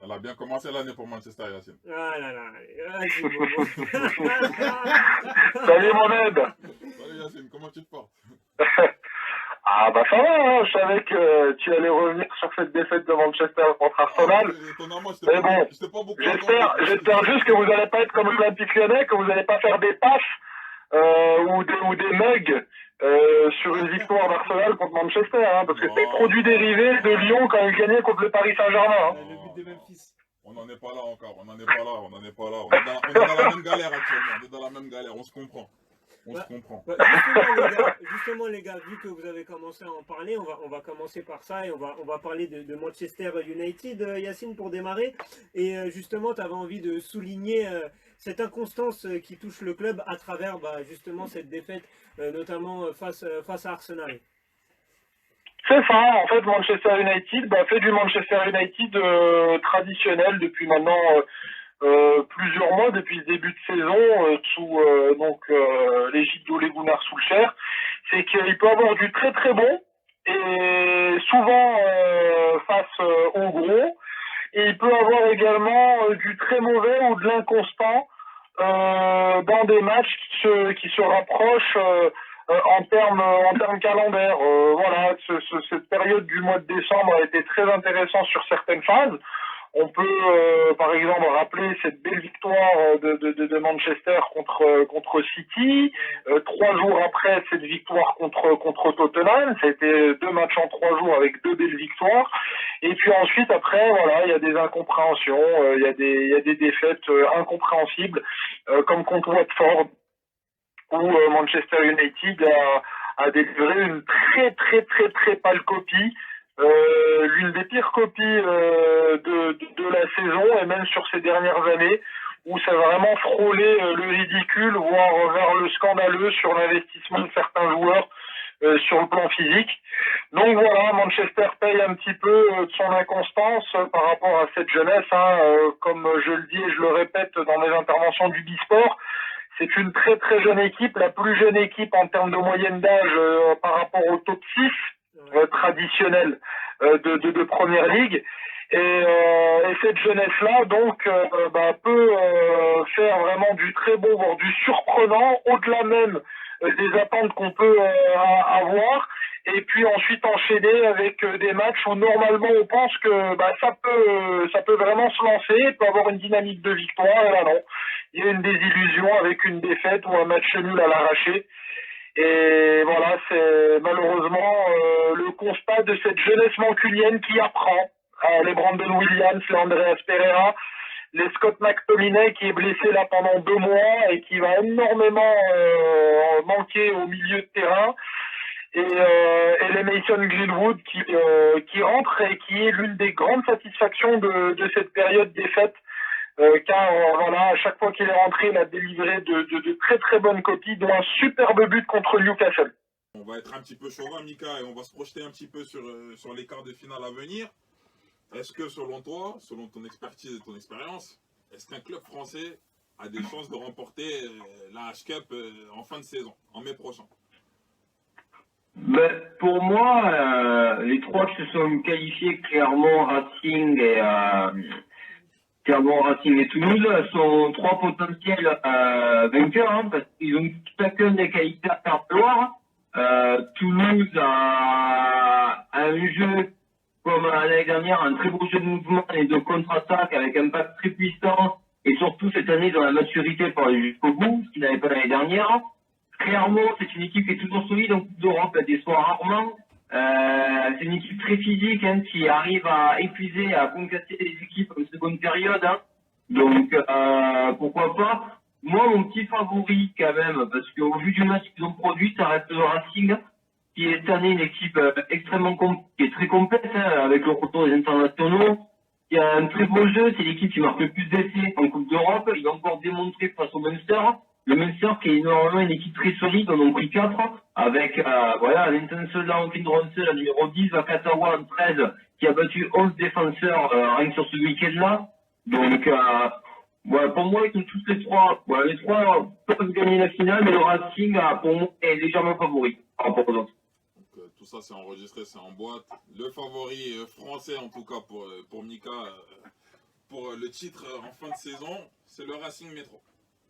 Elle a bien commencé l'année pour Manchester, Yacine. Ah là là, vas-y, Bobo. Salut Mohamed. Salut Yacine, comment tu te portes? Ah bah ça va, hein. Je savais que tu allais revenir sur cette défaite de Manchester contre Arsenal. Étonnamment, je Mais bon, t'ai pas beaucoup j'espère juste que vous n'allez pas être comme l'Olympique Lyonnais, que vous n'allez pas faire des passes ou des mugs sur une victoire d'Arsenal contre Manchester, hein, parce que c'est le produit dérivé de Lyon quand ils gagnaient contre le Paris Saint-Germain. Hein. Le but de Memphis. On n'en est pas là encore, on n'en est pas là. On est dans la même galère actuellement, on est dans la même galère, on se comprend. Justement, les gars, vu que vous avez commencé à en parler, on va commencer par ça et on va parler de Manchester United, Yacine, pour démarrer. Et justement, tu avais envie de souligner cette inconstance qui touche le club à travers justement cette défaite, notamment face à Arsenal. C'est ça, en fait, Manchester United fait du Manchester United traditionnel depuis maintenant plusieurs mois, depuis le début de saison, sous l'égide d'Ole Gunnar Solskjaer. C'est qu'il peut avoir du très très bon, et souvent face au gros, et il peut avoir également du très mauvais ou de l'inconstant dans des matchs qui se rapprochent en termes calendaires. Voilà, cette période du mois de décembre a été très intéressante sur certaines phases. On peut, par exemple, rappeler cette belle victoire de Manchester contre City. 3 jours après cette victoire contre Tottenham, ça a été 2 matchs en 3 jours avec 2 belles victoires. Et puis ensuite, après, voilà, il y a des incompréhensions, il y a des défaites incompréhensibles, comme contre Watford, où Manchester United a délivré une très très très très pâle copie. L'une des pires copies de la saison, et même sur ces dernières années, où ça a vraiment frôlé le ridicule, voire vers le scandaleux sur l'investissement de certains joueurs sur le plan physique. Donc voilà, Manchester paye un petit peu de son inconstance par rapport à cette jeunesse, hein, comme je le dis et je le répète dans mes interventions du Bisport. C'est une très très jeune équipe, la plus jeune équipe en termes de moyenne d'âge par rapport au top 6 traditionnel de Première Ligue. Et cette jeunesse-là, donc, peut faire vraiment du très beau, voire du surprenant, au-delà même des attentes qu'on peut avoir, et puis ensuite enchaîner avec des matchs où normalement on pense que ça peut vraiment se lancer, peut avoir une dynamique de victoire, et là non. Il y a une désillusion avec une défaite ou un match nul à l'arraché. Et voilà, c'est malheureusement le constat de cette jeunesse mancunienne qui apprend. Les Brandon Williams, les Andreas Pereira, les Scott McTominay qui est blessé là pendant 2 mois et qui va énormément manquer au milieu de terrain. Et les Mason Greenwood qui rentre et qui est l'une des grandes satisfactions de cette période des fêtes. Car voilà, à chaque fois qu'il est rentré, il a délivré de très très bonnes copies, dont un superbe but contre Newcastle. On va être un petit peu chauvin, Mika, et on va se projeter un petit peu sur les quarts de finale à venir. Est-ce que selon toi, selon ton expertise et ton expérience, est-ce qu'un club français a des chances de remporter la H-Cup en fin de saison, en mai prochain? Pour moi, les 3 qui se sont qualifiés, Clermont, Racing et Toulouse, sont 3 potentiels vainqueurs, hein, parce qu'ils ont chacun des qualités à faire valoir. Toulouse a un jeu, comme l'année dernière, un très beau jeu de mouvement et de contre-attaque avec un pack très puissant, et surtout cette année dans la maturité pour aller jusqu'au bout, ce qu'il n'avait pas l'année dernière. Clermont, c'est une équipe qui est toujours solide en Coupe d'Europe, elle déçoit rarement. C'est une équipe très physique, hein, qui arrive à épuiser, à concasser les équipes en seconde période. Hein. Donc, pourquoi pas. Moi, mon petit favori quand même, parce qu'au vu du match qu'ils ont produit, ça reste le Racing, qui est cette année une équipe extrêmement qui est très complète, hein, avec le retour des internationaux. Il y a un très beau jeu, c'est l'équipe qui marque le plus d'essais en Coupe d'Europe. Ils ont encore démontré face au Munster. Le Munster qui est normalement une équipe très solide, on en a pris 4, avec l'Intensola en Findronce, la numéro 10, Vakatawa en 13, qui a battu 11 défenseurs rien que sur ce week-end-là. Donc, pour moi, ils sont tous les 3. Les 3 peuvent gagner la finale, mais le Racing, pour moi, est légèrement favori par rapport aux autres. Donc, tout ça, c'est enregistré, c'est en boîte. Le favori français, en tout cas, pour Mika, le titre en fin de saison, c'est le Racing Métro.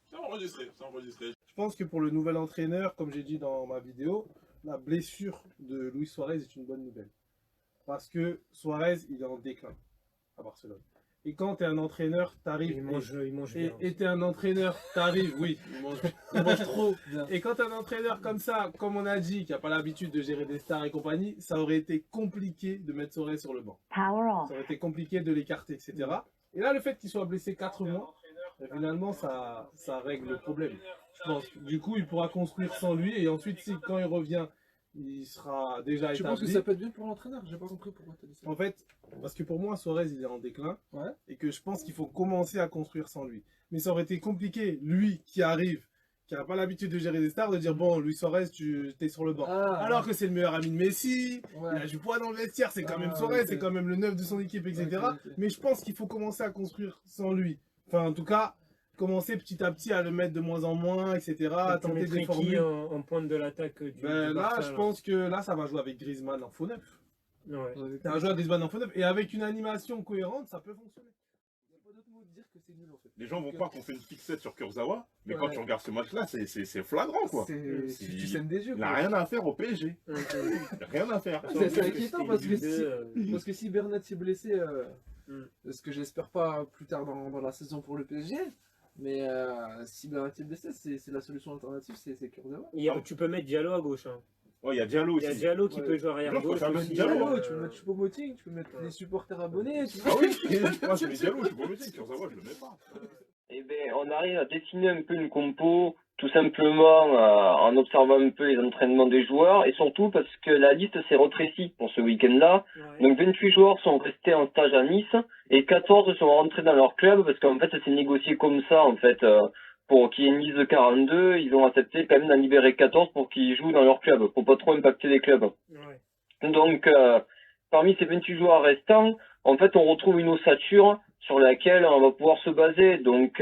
C'est enregistré, c'est enregistré. Je pense que pour le nouvel entraîneur, comme j'ai dit dans ma vidéo, la blessure de Luis Suarez est une bonne nouvelle. Parce que Suarez, il est en déclin à Barcelone. Et quand tu es un entraîneur, tu arrives. Il mange bien. Et tu es un entraîneur, tu arrives, oui, il mange trop. Et quand tu es un entraîneur comme ça, comme on a dit, qui n'a pas l'habitude de gérer des stars et compagnie, ça aurait été compliqué de mettre Suarez sur le banc. Ça aurait été compliqué de l'écarter, etc. Et là, le fait qu'il soit blessé 4 mois, finalement, ça règle le problème. Je pense. Du coup, il pourra construire sans lui. Et ensuite, si quand il revient, il sera déjà établi. Tu penses que ça peut être bien pour l'entraîneur? J'ai pas compris pourquoi tu as dit ça. En fait, parce que pour moi, Suarez, il est en déclin. Ouais. Et que je pense qu'il faut commencer à construire sans lui. Mais ça aurait été compliqué, lui qui arrive, qui n'a pas l'habitude de gérer des stars, de dire bon, Luis Suarez, tu es sur le banc. Alors que c'est le meilleur ami de Messi, Ouais. il a du poids dans le vestiaire, c'est quand même Suarez, ok. c'est quand même le neuf de son équipe, etc. Ok. Mais je pense qu'il faut commencer à construire sans lui. Enfin, en tout cas, commencer petit à petit à le mettre de moins en moins, etc. À Tu tenter mettrais des qui formules. en pointe de l'attaque du Là, Barça, je pense que là, ça va jouer avec Griezmann en faux neuf. Ouais. T'as un joueur Griezmann en faux neuf et avec une animation cohérente, ça peut fonctionner. Il n'y a pas d'autre mot de dire que c'est nul en fait. Les gens vont croire qu'on fait une fixette sur Kurzawa, mais Ouais. quand tu regardes ce match-là, c'est flagrant quoi. Tu saignes des yeux. Il n'a quoi. rien à faire au PSG. Ok. Il n'a rien à faire. C'est inquiétant parce que, C'était parce que si Bernat s'est blessé, Mm. ce que j'espère pas plus tard dans la saison pour le PSG, mais si Bernat est blessé, c'est la solution alternative, c'est Kurzawa. Tu peux mettre Diallo à gauche. Hein. Ouais, il y a Diallo Il y a aussi. Diallo qui Ouais. peut jouer arrière Non, faut gauche. faire aussi, Diallo, Tu peux mettre Choupo-Moting, tu peux mettre ouais. les supporters abonnés. Ah oui, moi je mets Diallo, je suis pas obligé. Kurzawa, je le mets pas. Eh ben, on arrive à dessiner un peu une compo, tout simplement en observant un peu les entraînements des joueurs, et surtout parce que la liste s'est rétrécie pour ce week-end-là. Ouais. Donc 28 joueurs sont restés en stage à Nice, et 14 sont rentrés dans leur club, parce qu'en fait, c'est négocié comme ça, en fait. Pour qu'il y ait une liste de 42, ils ont accepté quand même d'en libérer 14 pour qu'ils jouent dans leur club, pour pas trop impacter les clubs. Ouais. Donc, parmi ces 28 joueurs restants, en fait, on retrouve une ossature sur laquelle on va pouvoir se baser. Donc,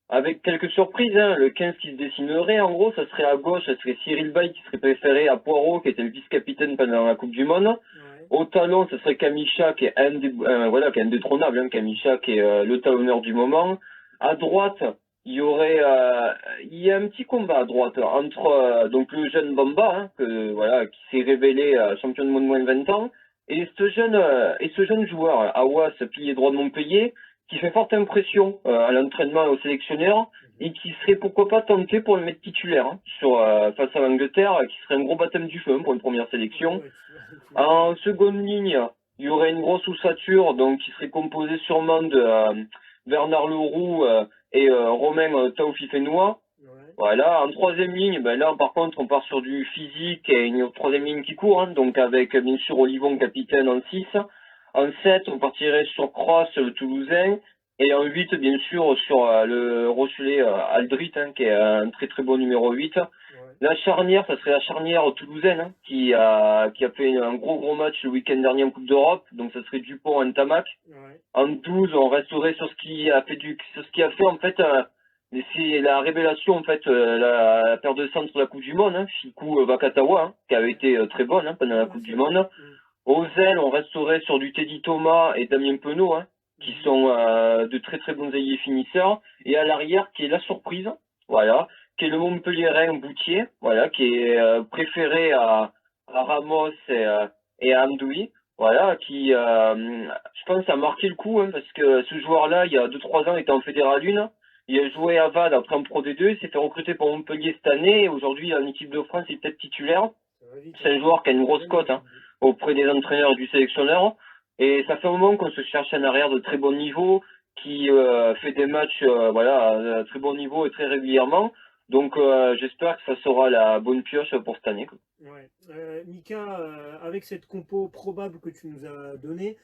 avec quelques surprises, hein, le 15 qui se dessinerait, en gros, ça serait à gauche, ça serait Cyril Bay qui serait préféré à Poirot, qui était le vice-capitaine pendant la Coupe du Monde. Ouais. Au talon, ce serait Kamicha, qui est qui est indétrônable, hein, Kamicha, qui est le talonneur du moment. À droite, il y aurait, il y a un petit combat à droite entre donc le jeune Bamba, hein, qui s'est révélé champion de monde moins de 20 ans, et ce jeune joueur, Awas, pilier droit de Montpellier, qui fait forte impression à l'entraînement et au sélectionneur, et qui serait pourquoi pas tenté pour le mettre titulaire face à l'Angleterre, qui serait un gros baptême du feu pour une première sélection. Ouais, En seconde ligne, il y aurait une grosse ossature, donc qui serait composée sûrement de Bernard Leroux et Romain Taofifenois. Ouais. Voilà. En troisième ligne, ben là par contre on part sur du physique et une troisième ligne qui court, hein, donc avec bien sûr Olivon capitaine en 6. En 7, on partirait sur Cross, le Toulousain. Et en 8, bien sûr, sur le Rochelet Aldrit, hein, qui est un très très bon numéro 8. Ouais. La charnière, ça serait la charnière toulousaine, hein, qui a fait un gros match le week-end dernier en Coupe d'Europe. Donc ça serait Dupont en Tamac. Ouais. En 12, on resterait sur ce qui a fait en fait, c'est la révélation en fait, la paire de centre de la Coupe du Monde, hein, Fikou Vakatawa, hein, qui avait été très bonne hein, pendant la Coupe du Monde. Aux ailes, on resterait sur du Teddy Thomas et Damien Penaud, hein, qui sont de très très bons ailiers finisseurs. Et à l'arrière, qui est la surprise, voilà, qui est le Montpellierin Boutier, voilà, qui est préféré à Ramos et à Amdoui, voilà, qui, je pense, a marqué le coup, hein, parce que ce joueur-là, il y a 2-3 ans, était en Fédéral 1. Il a joué à Vannes après en Pro D2, il s'est fait recruter pour Montpellier cette année, et aujourd'hui, en équipe de France, il est peut-être titulaire. C'est un joueur qui a une grosse cote, hein, auprès des entraîneurs et du sélectionneur. Et ça fait un moment qu'on se cherche un arrière de très bon niveau, qui fait des matchs à très bon niveau et très régulièrement. Donc j'espère que ça sera la bonne pioche pour cette année, quoi. Ouais. Mika, avec cette compo probable que tu nous as donnée,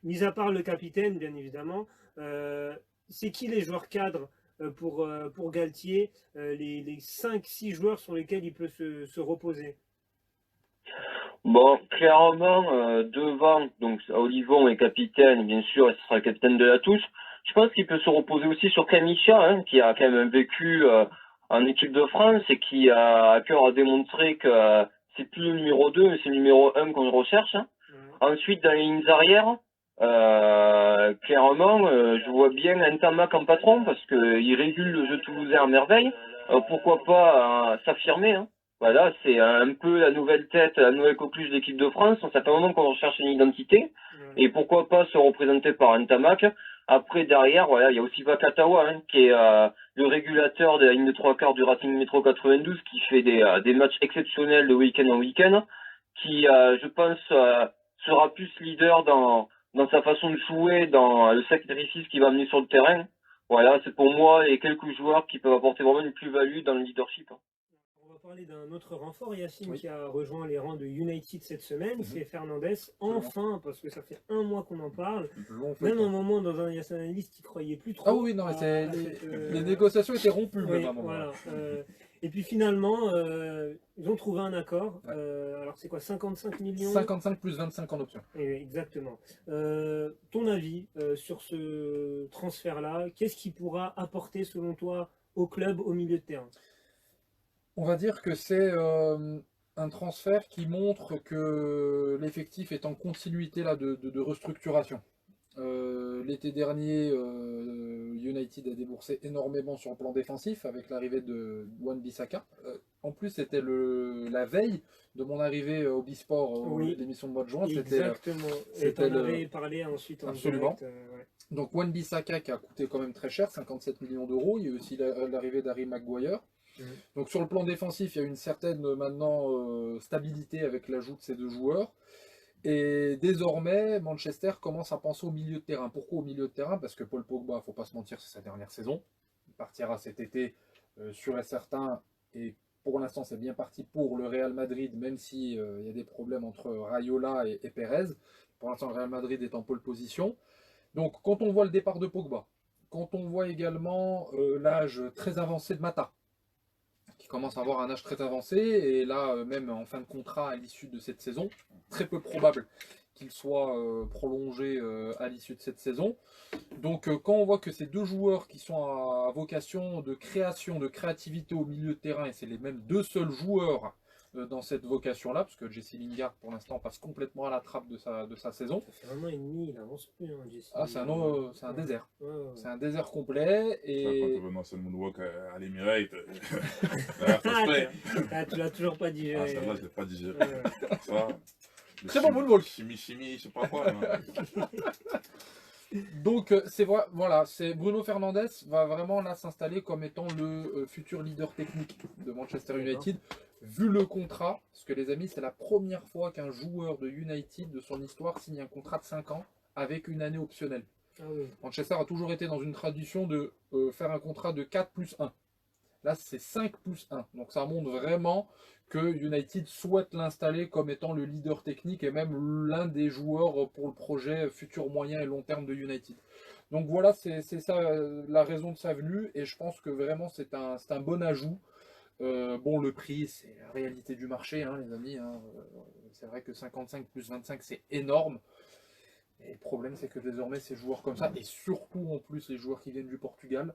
mis à part le capitaine, bien évidemment, c'est qui les joueurs cadres pour Galtier, les 5-6 joueurs sur lesquels il peut se reposer? Bon, clairement, devant, donc Olivon est capitaine, bien sûr, et ce sera le capitaine de la touche. Je pense qu'il peut se reposer aussi sur Kamicha, hein, qui a quand même vécu en équipe de France et qui a à cœur à démontrer que c'est plus le numéro 2, mais c'est le numéro 1 qu'on recherche. Hein. Ouais. Ensuite, dans les lignes arrières, clairement, je vois bien un Tamac en patron parce qu'il régule le jeu toulousain à merveille. Pourquoi pas s'affirmer, hein. Voilà, c'est un peu la nouvelle tête, la nouvelle coqueluche de l'équipe de France. Ça fait un moment qu'on recherche une identité. Et pourquoi pas se représenter par un Tamac. Après, derrière, voilà, il y a aussi Vakatawa, hein, qui est le régulateur de la ligne de 3/4 du Racing Métro 92, qui fait des matchs exceptionnels de week-end en week-end, qui, je pense, sera plus leader dans sa façon de jouer, dans le sacrifice qu'il va amener sur le terrain. Voilà, c'est pour moi les quelques joueurs qui peuvent apporter vraiment une plus-value dans le leadership. On va parler d'un autre renfort, Yacine, qui a rejoint les rangs de United cette semaine, c'est Fernandez. Enfin, parce que ça fait un mois qu'on en parle. Même un moment, dans un Yacine Analyst qui croyait plus trop. Ah oui, non, mais les négociations étaient rompues. Oui, voilà. Et puis finalement, ils ont trouvé un accord. Alors c'est quoi, 55 millions 55 plus 25 en option. Exactement. Ton avis sur ce transfert-là, qu'est-ce qui pourra apporter selon toi au club, au milieu de terrain? On va dire que c'est un transfert qui montre que l'effectif est en continuité là, de restructuration. L'été dernier, United a déboursé énormément sur le plan défensif avec l'arrivée de Wan-Bissaka. En plus, c'était la veille de mon arrivée au Bisport, l'émission de mois de juin. Exactement. Et tu en avais parlé ensuite en absolument. direct. Donc Wan-Bissaka qui a coûté quand même très cher, 57 millions d'euros. Il y a eu aussi l'arrivée d'Harry Maguire. Donc sur le plan défensif, il y a une certaine maintenant stabilité avec l'ajout de ces deux joueurs. Et désormais, Manchester commence à penser au milieu de terrain. Pourquoi au milieu de terrain? Parce que Paul Pogba, il ne faut pas se mentir, c'est sa dernière saison. Il partira cet été, sûr et certain. Et pour l'instant, c'est bien parti pour le Real Madrid, même s'il y a des problèmes entre Raiola et Pérez. Pour l'instant, le Real Madrid est en pole position. Donc quand on voit le départ de Pogba, quand on voit également l'âge très avancé de Mata, qui commence à avoir un âge très avancé, et là, même en fin de contrat à l'issue de cette saison, très peu probable qu'il soit prolongé à l'issue de cette saison. Donc quand on voit que ces deux joueurs qui sont à vocation de création, de créativité au milieu de terrain, et c'est les mêmes deux seuls joueurs dans cette vocation-là, parce que Jesse Lingard, pour l'instant, passe complètement à la trappe de sa saison. Ça fait un an et demi, il avance plus, hein, Jesse. Ah, c'est un désert. C'est un désert complet. Et... Quand tu veux dans ce moonwalk à l'Emirate, tu l'as toujours pas digéré. Ah, celle-là, je l'ai pas digéré. Ça, c'est bon, moonwalk. Chimie, je sais pas quoi. Donc c'est vrai, voilà, c'est Bruno Fernandes va vraiment là s'installer comme étant le futur leader technique de Manchester United. Vu le contrat, parce que les amis, c'est la première fois qu'un joueur de United de son histoire signe un contrat de 5 ans avec une année optionnelle. Manchester a toujours été dans une tradition de faire un contrat de 4 plus 1. Là, c'est 5 plus 1. Donc ça montre vraiment que United souhaite l'installer comme étant le leader technique et même l'un des joueurs pour le projet futur moyen et long terme de United. Donc voilà, c'est ça la raison de sa venue, et je pense que vraiment c'est un bon ajout. Bon, le prix, c'est la réalité du marché, hein, les amis. Hein. C'est vrai que 55 plus 25, c'est énorme. Et le problème, c'est que désormais, ces joueurs comme ça, et surtout en plus les joueurs qui viennent du Portugal,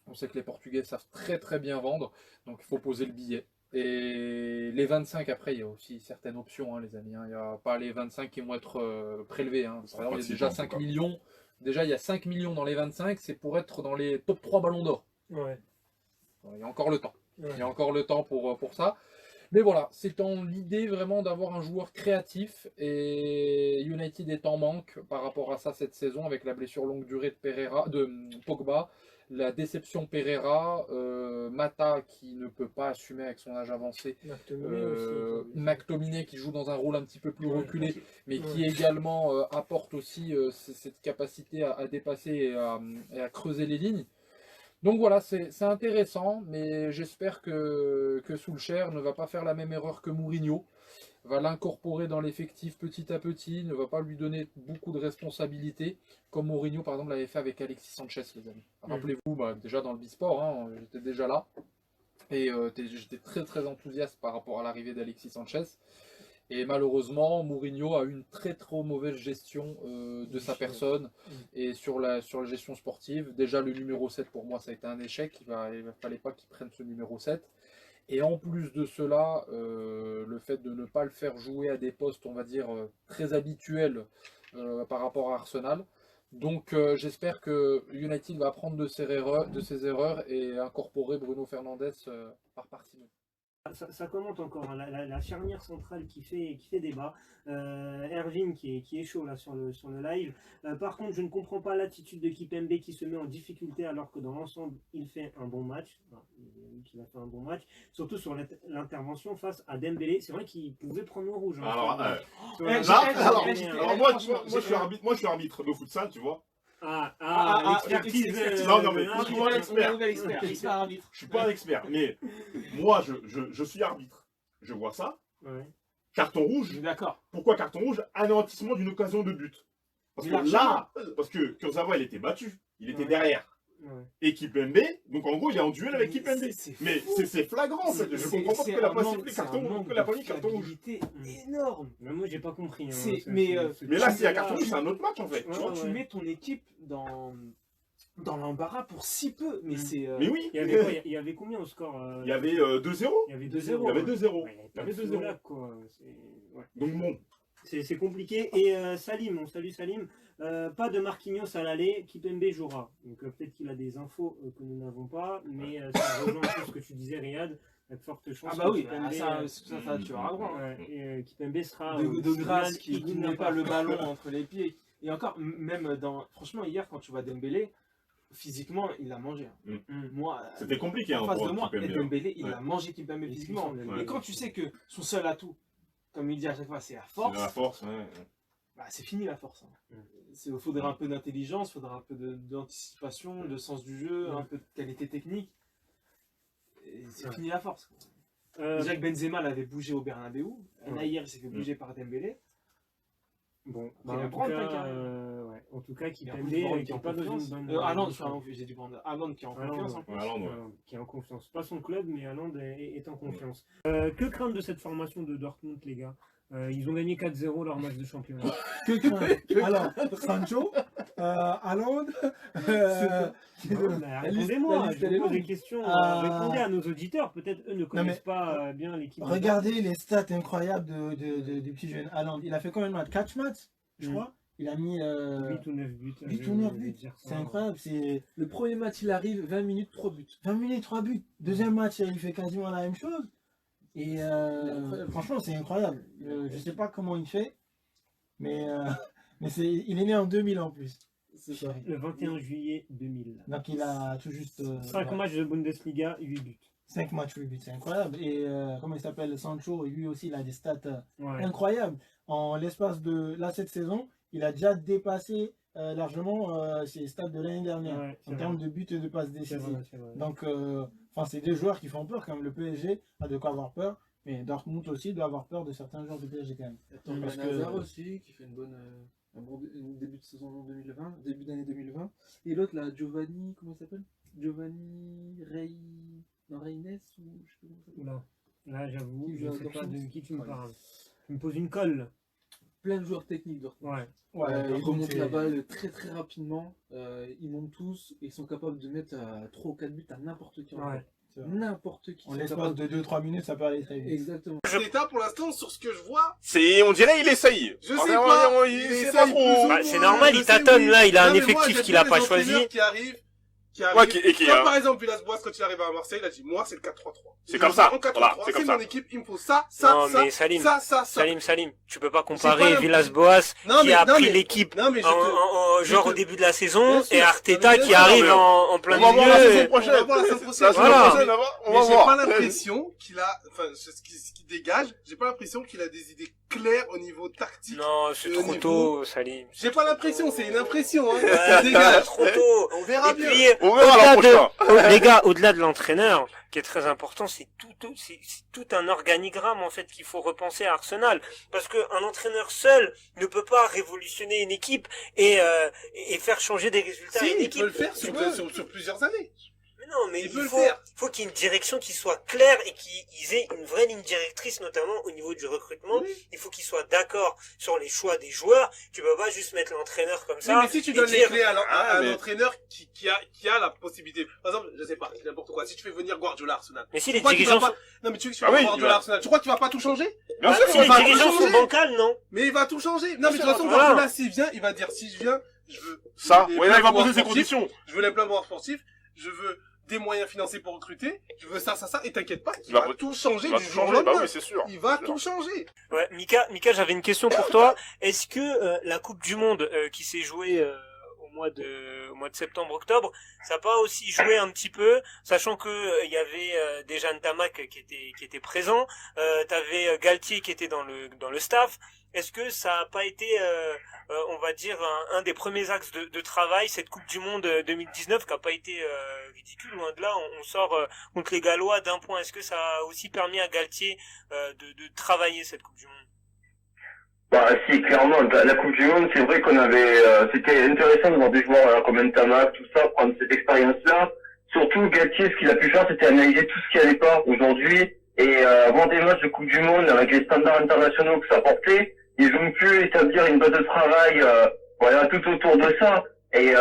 on sait que les Portugais savent très très bien vendre, donc il faut poser le billet. Et les 25, après, il y a aussi certaines options, hein, les amis. Hein. Il n'y a pas les 25 qui vont être prélevés. Hein. Par exemple, il y a déjà 5 millions. Déjà, il y a 5 millions dans les 25, c'est pour être dans les top 3 ballons d'or. Ouais. Il y a encore le temps. Il y a encore le temps pour ça. Mais voilà, c'est dans l'idée vraiment d'avoir un joueur créatif, et United est en manque par rapport à ça cette saison avec la blessure longue durée de Pogba, la déception Pereira, Mata qui ne peut pas assumer avec son âge avancé, McTominay qui joue dans un rôle un petit peu plus reculé, mais qui également apporte aussi cette capacité à dépasser et à creuser les lignes. Donc voilà, c'est intéressant, mais j'espère que Solskjaer ne va pas faire la même erreur que Mourinho, va l'incorporer dans l'effectif petit à petit, ne va pas lui donner beaucoup de responsabilités, comme Mourinho par exemple l'avait fait avec Alexis Sanchez, les amis. Rappelez-vous, déjà dans le Bisport, hein, j'étais déjà là, et j'étais très très enthousiaste par rapport à l'arrivée d'Alexis Sanchez. Et malheureusement, Mourinho a eu une très trop mauvaise gestion de sa personne et sur la gestion sportive. Déjà, le numéro 7, pour moi, ça a été un échec. Il ne fallait pas qu'il prenne ce numéro 7. Et en plus de cela, le fait de ne pas le faire jouer à des postes, on va dire, très habituels par rapport à Arsenal. Donc j'espère que United va apprendre de ses erreurs et incorporer Bruno Fernandes par partie. Ça commente encore, hein, la charnière centrale qui fait débat. Erwin qui est chaud là sur le live. Par contre, je ne comprends pas l'attitude de Kimpembe qui se met en difficulté alors que dans l'ensemble, il fait un bon match. Enfin, il a fait un bon match. Surtout sur l'intervention face à Dembélé. C'est vrai qu'il pouvait prendre le rouge. Hein, alors, moi, je suis arbitre de futsal, tu vois. L'expertise. Non, mais je suis pas un expert. Je suis pas un expert, mais moi, je suis arbitre. Je vois ça. Ouais. Carton rouge. D'accord. Pourquoi carton rouge? Anéantissement d'une occasion de but. Parce que Kurzawa, il était battu. Il était derrière. Ouais. Et Kimpembe, donc en gros, il est en duel avec Kimpembe. Mais c'est flagrant, en fait. Je comprends pas pourquoi il n'a pas sifflé carton rouge, pourquoi il n'a pas mis carton rouge. Énorme. Mais moi, j'ai pas compris. Hein, mais là, s'il y a carton rouge, c'est un autre match, en fait. Tu mets ton équipe dans l'embarras pour si peu. Mais c'est. Mais oui. Il y avait combien au score Il y avait 2-0. Il y avait 2-0. Il y avait 2-0. Il y avait 2-0. Quoi. Donc bon. C'est compliqué. Et Salim, on salue Salim. Pas de Marquinhos à l'aller, Kimpembe jouera. Donc peut-être qu'il a des infos que nous n'avons pas, mais ça rejoint un peu ce que tu disais, Riyad. Il y a de fortes chances. Ah bah oui, Kimpembe, ça tu auras droit. Et Kimpembe sera de grâce qui n'a pas le ballon entre les pieds. Et encore, même franchement, hier, quand tu vois Dembélé, physiquement, il a mangé. Moi, c'était compliqué. En face de moi, Dembélé, il a mangé Kimpembe physiquement. Et quand tu sais que son seul atout, comme il dit à chaque fois, c'est la force. C'est la force, bah, c'est fini la force. Il faudrait un peu d'intelligence, il faudrait un peu d'anticipation, de sens du jeu, un peu de qualité technique. Et c'est fini la force. Déjà que Benzema l'avait bougé au Bernabeu. Là, hier, il s'est fait bouger par Dembélé. Bon, en tout cas, Kimpembe qui n'est pas dans une bonne... Haaland, j'ai dit Haaland qui est en confiance. Qui est en confiance. Pas son club, mais Haaland est en confiance. Que craindre de cette formation de Dortmund, les gars? Ils ont gagné 4-0 leur match de championnat. Que craindre? Alors, Sancho, Haaland... Répondez-moi, je vous pose des questions. Répondez à nos auditeurs, peut-être eux ne connaissent pas bien l'équipe. Regardez les stats incroyables du petit jeune Haaland. Il a fait combien de matchs? 4 matchs, je crois. Il a mis 8 ou 9 buts. 8 ou 9 buts. C'est incroyable. Le premier match, il arrive, 20 minutes, 3 buts. 20 minutes, 3 buts. Deuxième match, il fait quasiment la même chose. Et franchement, c'est incroyable. Je sais pas comment il fait, mais il est né en 2000 en plus. Ça. Le 21 juillet 2000. Donc il a tout juste... 5 matchs de Bundesliga, 8 buts. 5 matchs, 8 buts, c'est incroyable. Et comment il s'appelle, Sancho, lui aussi, il a des stats incroyables. En l'espace de cette saison, il a déjà dépassé largement ses stats de l'année dernière en termes de buts et de passes décisives. Donc, c'est des joueurs qui font peur quand même. Le PSG a de quoi avoir peur, mais Dortmund aussi doit avoir peur de certains joueurs du PSG quand même. Parce que Hazard aussi, qui fait un bon début de saison 2020, début d'année 2020. Et l'autre là, Giovanni, comment il s'appelle? Giovanni Reines ou je sais pas comment ça s'appelle. Là j'avoue, je ne sais pas de qui tu me parles. Tu me poses une colle. Plein de joueurs techniques Dortmund. Ils remontent la balle très très rapidement, ils montent tous et ils sont capables de mettre 3 ou 4 buts à n'importe qui. N'importe qui. En l'espace de 2-3 minutes, ça peut aller très vite. Exactement. L'état pour l'instant, sur ce que je vois, on dirait il essaye. Je sais pas. Il sait pas trop. C'est normal, il tâtonne là, il a un effectif qu'il a pas choisi. Qui arrive. Comme par exemple Villas-Boas quand il arrive à Marseille, il a dit moi c'est le 4-3-3. C'est comme ça. Voilà, c'est mon équipe, il me faut ça. Mais Salim, tu peux pas comparer Villas-Boas qui a pris l'équipe genre au début de la saison et Arteta qui arrive en plein milieu. On va voir la saison prochaine. On va voir. J'ai pas l'impression qu'il a, ce qui dégage, j'ai pas l'impression qu'il a des idées claires au niveau tactique. Non, c'est trop tôt, Salim. J'ai pas l'impression, c'est une impression. Ça dégage trop tôt. On verra bien. On verra les gars, au-delà de l'entraîneur, qui est très important, c'est tout un organigramme en fait qu'il faut repenser à Arsenal, parce que un entraîneur seul ne peut pas révolutionner une équipe et faire changer des résultats à une équipe. Il peut le faire sur plusieurs années. Non, mais il faut qu'il y ait une direction qui soit claire et qu'ils aient une vraie ligne directrice, notamment au niveau du recrutement. Oui. Il faut qu'ils soient d'accord sur les choix des joueurs. Tu peux pas juste mettre l'entraîneur comme ça. Mais si tu donnes les clés à un entraîneur qui a la possibilité. Par exemple, je sais pas, n'importe quoi. Si tu fais venir Guardiola Arsenal. Mais si les dirigeants non, mais tu veux que tu fasses Guardiola Arsenal. Tu crois qu'il va pas tout changer? Bien sûr, si les dirigeants sont bancals, non. Mais il va tout changer. Non, mais de toute façon, Guardiola, s'il vient, il va dire, si je viens, je veux. Ça, ouais, là, il va poser ses conditions. Je veux les plans sportifs. Je veux des moyens financiers pour recruter, je veux ça, et t'inquiète pas, il va tout changer du jour au lendemain. Bah oui, c'est sûr. Il va tout changer. Ouais, Mika, j'avais une question pour toi. Est-ce que la Coupe du Monde qui s'est jouée au mois de septembre-octobre, ça n'a pas aussi joué un petit peu, sachant que il y avait déjà Ntamak qui était présent, t'avais Galtier qui était dans le staff. Est-ce que ça n'a pas été, on va dire, un des premiers axes de travail, cette Coupe du Monde 2019, qui n'a pas été ridicule, loin de là, on sort contre les Gallois d'un point. Est-ce que ça a aussi permis à Galtier de travailler cette Coupe du Monde? Bah si, clairement, la Coupe du Monde, c'est vrai qu'on avait, c'était intéressant de voir des joueurs comme Ntamak, tout ça, prendre cette expérience-là. Surtout, Galtier, ce qu'il a pu faire, c'était analyser tout ce qui allait pas aujourd'hui, et voir des matchs de Coupe du Monde avec les standards internationaux que ça portait. Ils ont pu établir une base de travail, voilà, tout autour de ça. Et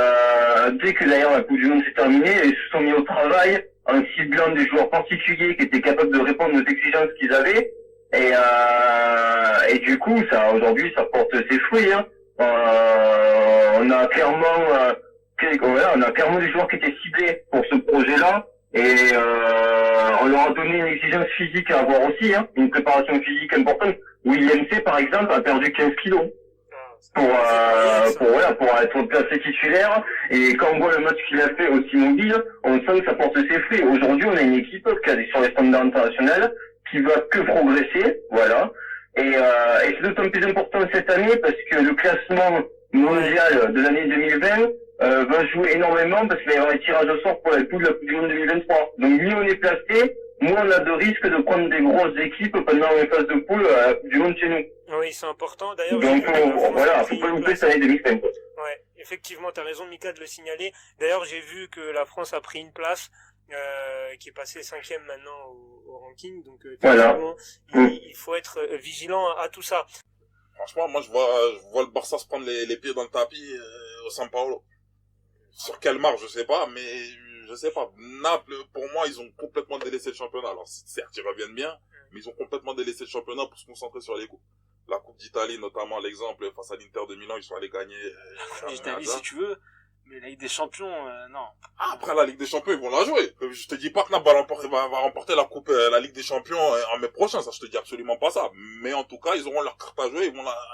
dès que d'ailleurs la Coupe du Monde s'est terminée, ils se sont mis au travail en ciblant des joueurs particuliers qui étaient capables de répondre aux exigences qu'ils avaient. Et du coup, ça aujourd'hui, ça porte ses fruits. Hein. On a clairement des joueurs qui étaient ciblés pour ce projet-là. Et on leur a donné une exigence physique à avoir aussi, hein, une préparation physique importante. William C, par exemple, a perdu 15 kilos pour être placé titulaire. Et quand on voit le match qu'il a fait aussi mobile, on sent que ça porte ses fruits. Aujourd'hui, on a une équipe qui est sur les standards internationaux, qui va que progresser, voilà. Et c'est d'autant plus important cette année parce que le classement mondial de l'année 2020 va jouer énormément parce qu'il va y avoir les tirages au sort pour la Coupe du Monde 2023. Donc mieux on est placé, moins on a de risques de prendre des grosses équipes pendant les phases de poule à la Coupe du Monde chez nous. Oui, c'est important. D'ailleurs, donc voilà, faut pas louper cette année 2020. Ouais, effectivement, t'as raison, Mika, de le signaler. D'ailleurs, j'ai vu que la France a pris une place qui est passée 5e maintenant au ranking. Donc voilà. Il faut être vigilant à tout ça. Franchement, moi je vois le Barça se prendre les pieds dans le tapis au São Paulo. Sur quelle marge, je sais pas, mais je sais pas. Naples, pour moi, ils ont complètement délaissé le championnat. Alors certes, ils reviennent bien, mais ils ont complètement délaissé le championnat pour se concentrer sur les coupes. La Coupe d'Italie, notamment l'exemple face à l'Inter de Milan, ils sont allés gagner. La Coupe d'Italie, si tu veux, mais la Ligue des Champions, non. Ah, après la Ligue des Champions, ils vont la jouer. Je te dis pas que Naples va remporter la Coupe, la Ligue des Champions en mai prochain. Ça, je te dis absolument pas ça. Mais en tout cas, ils auront leur carte à jouer.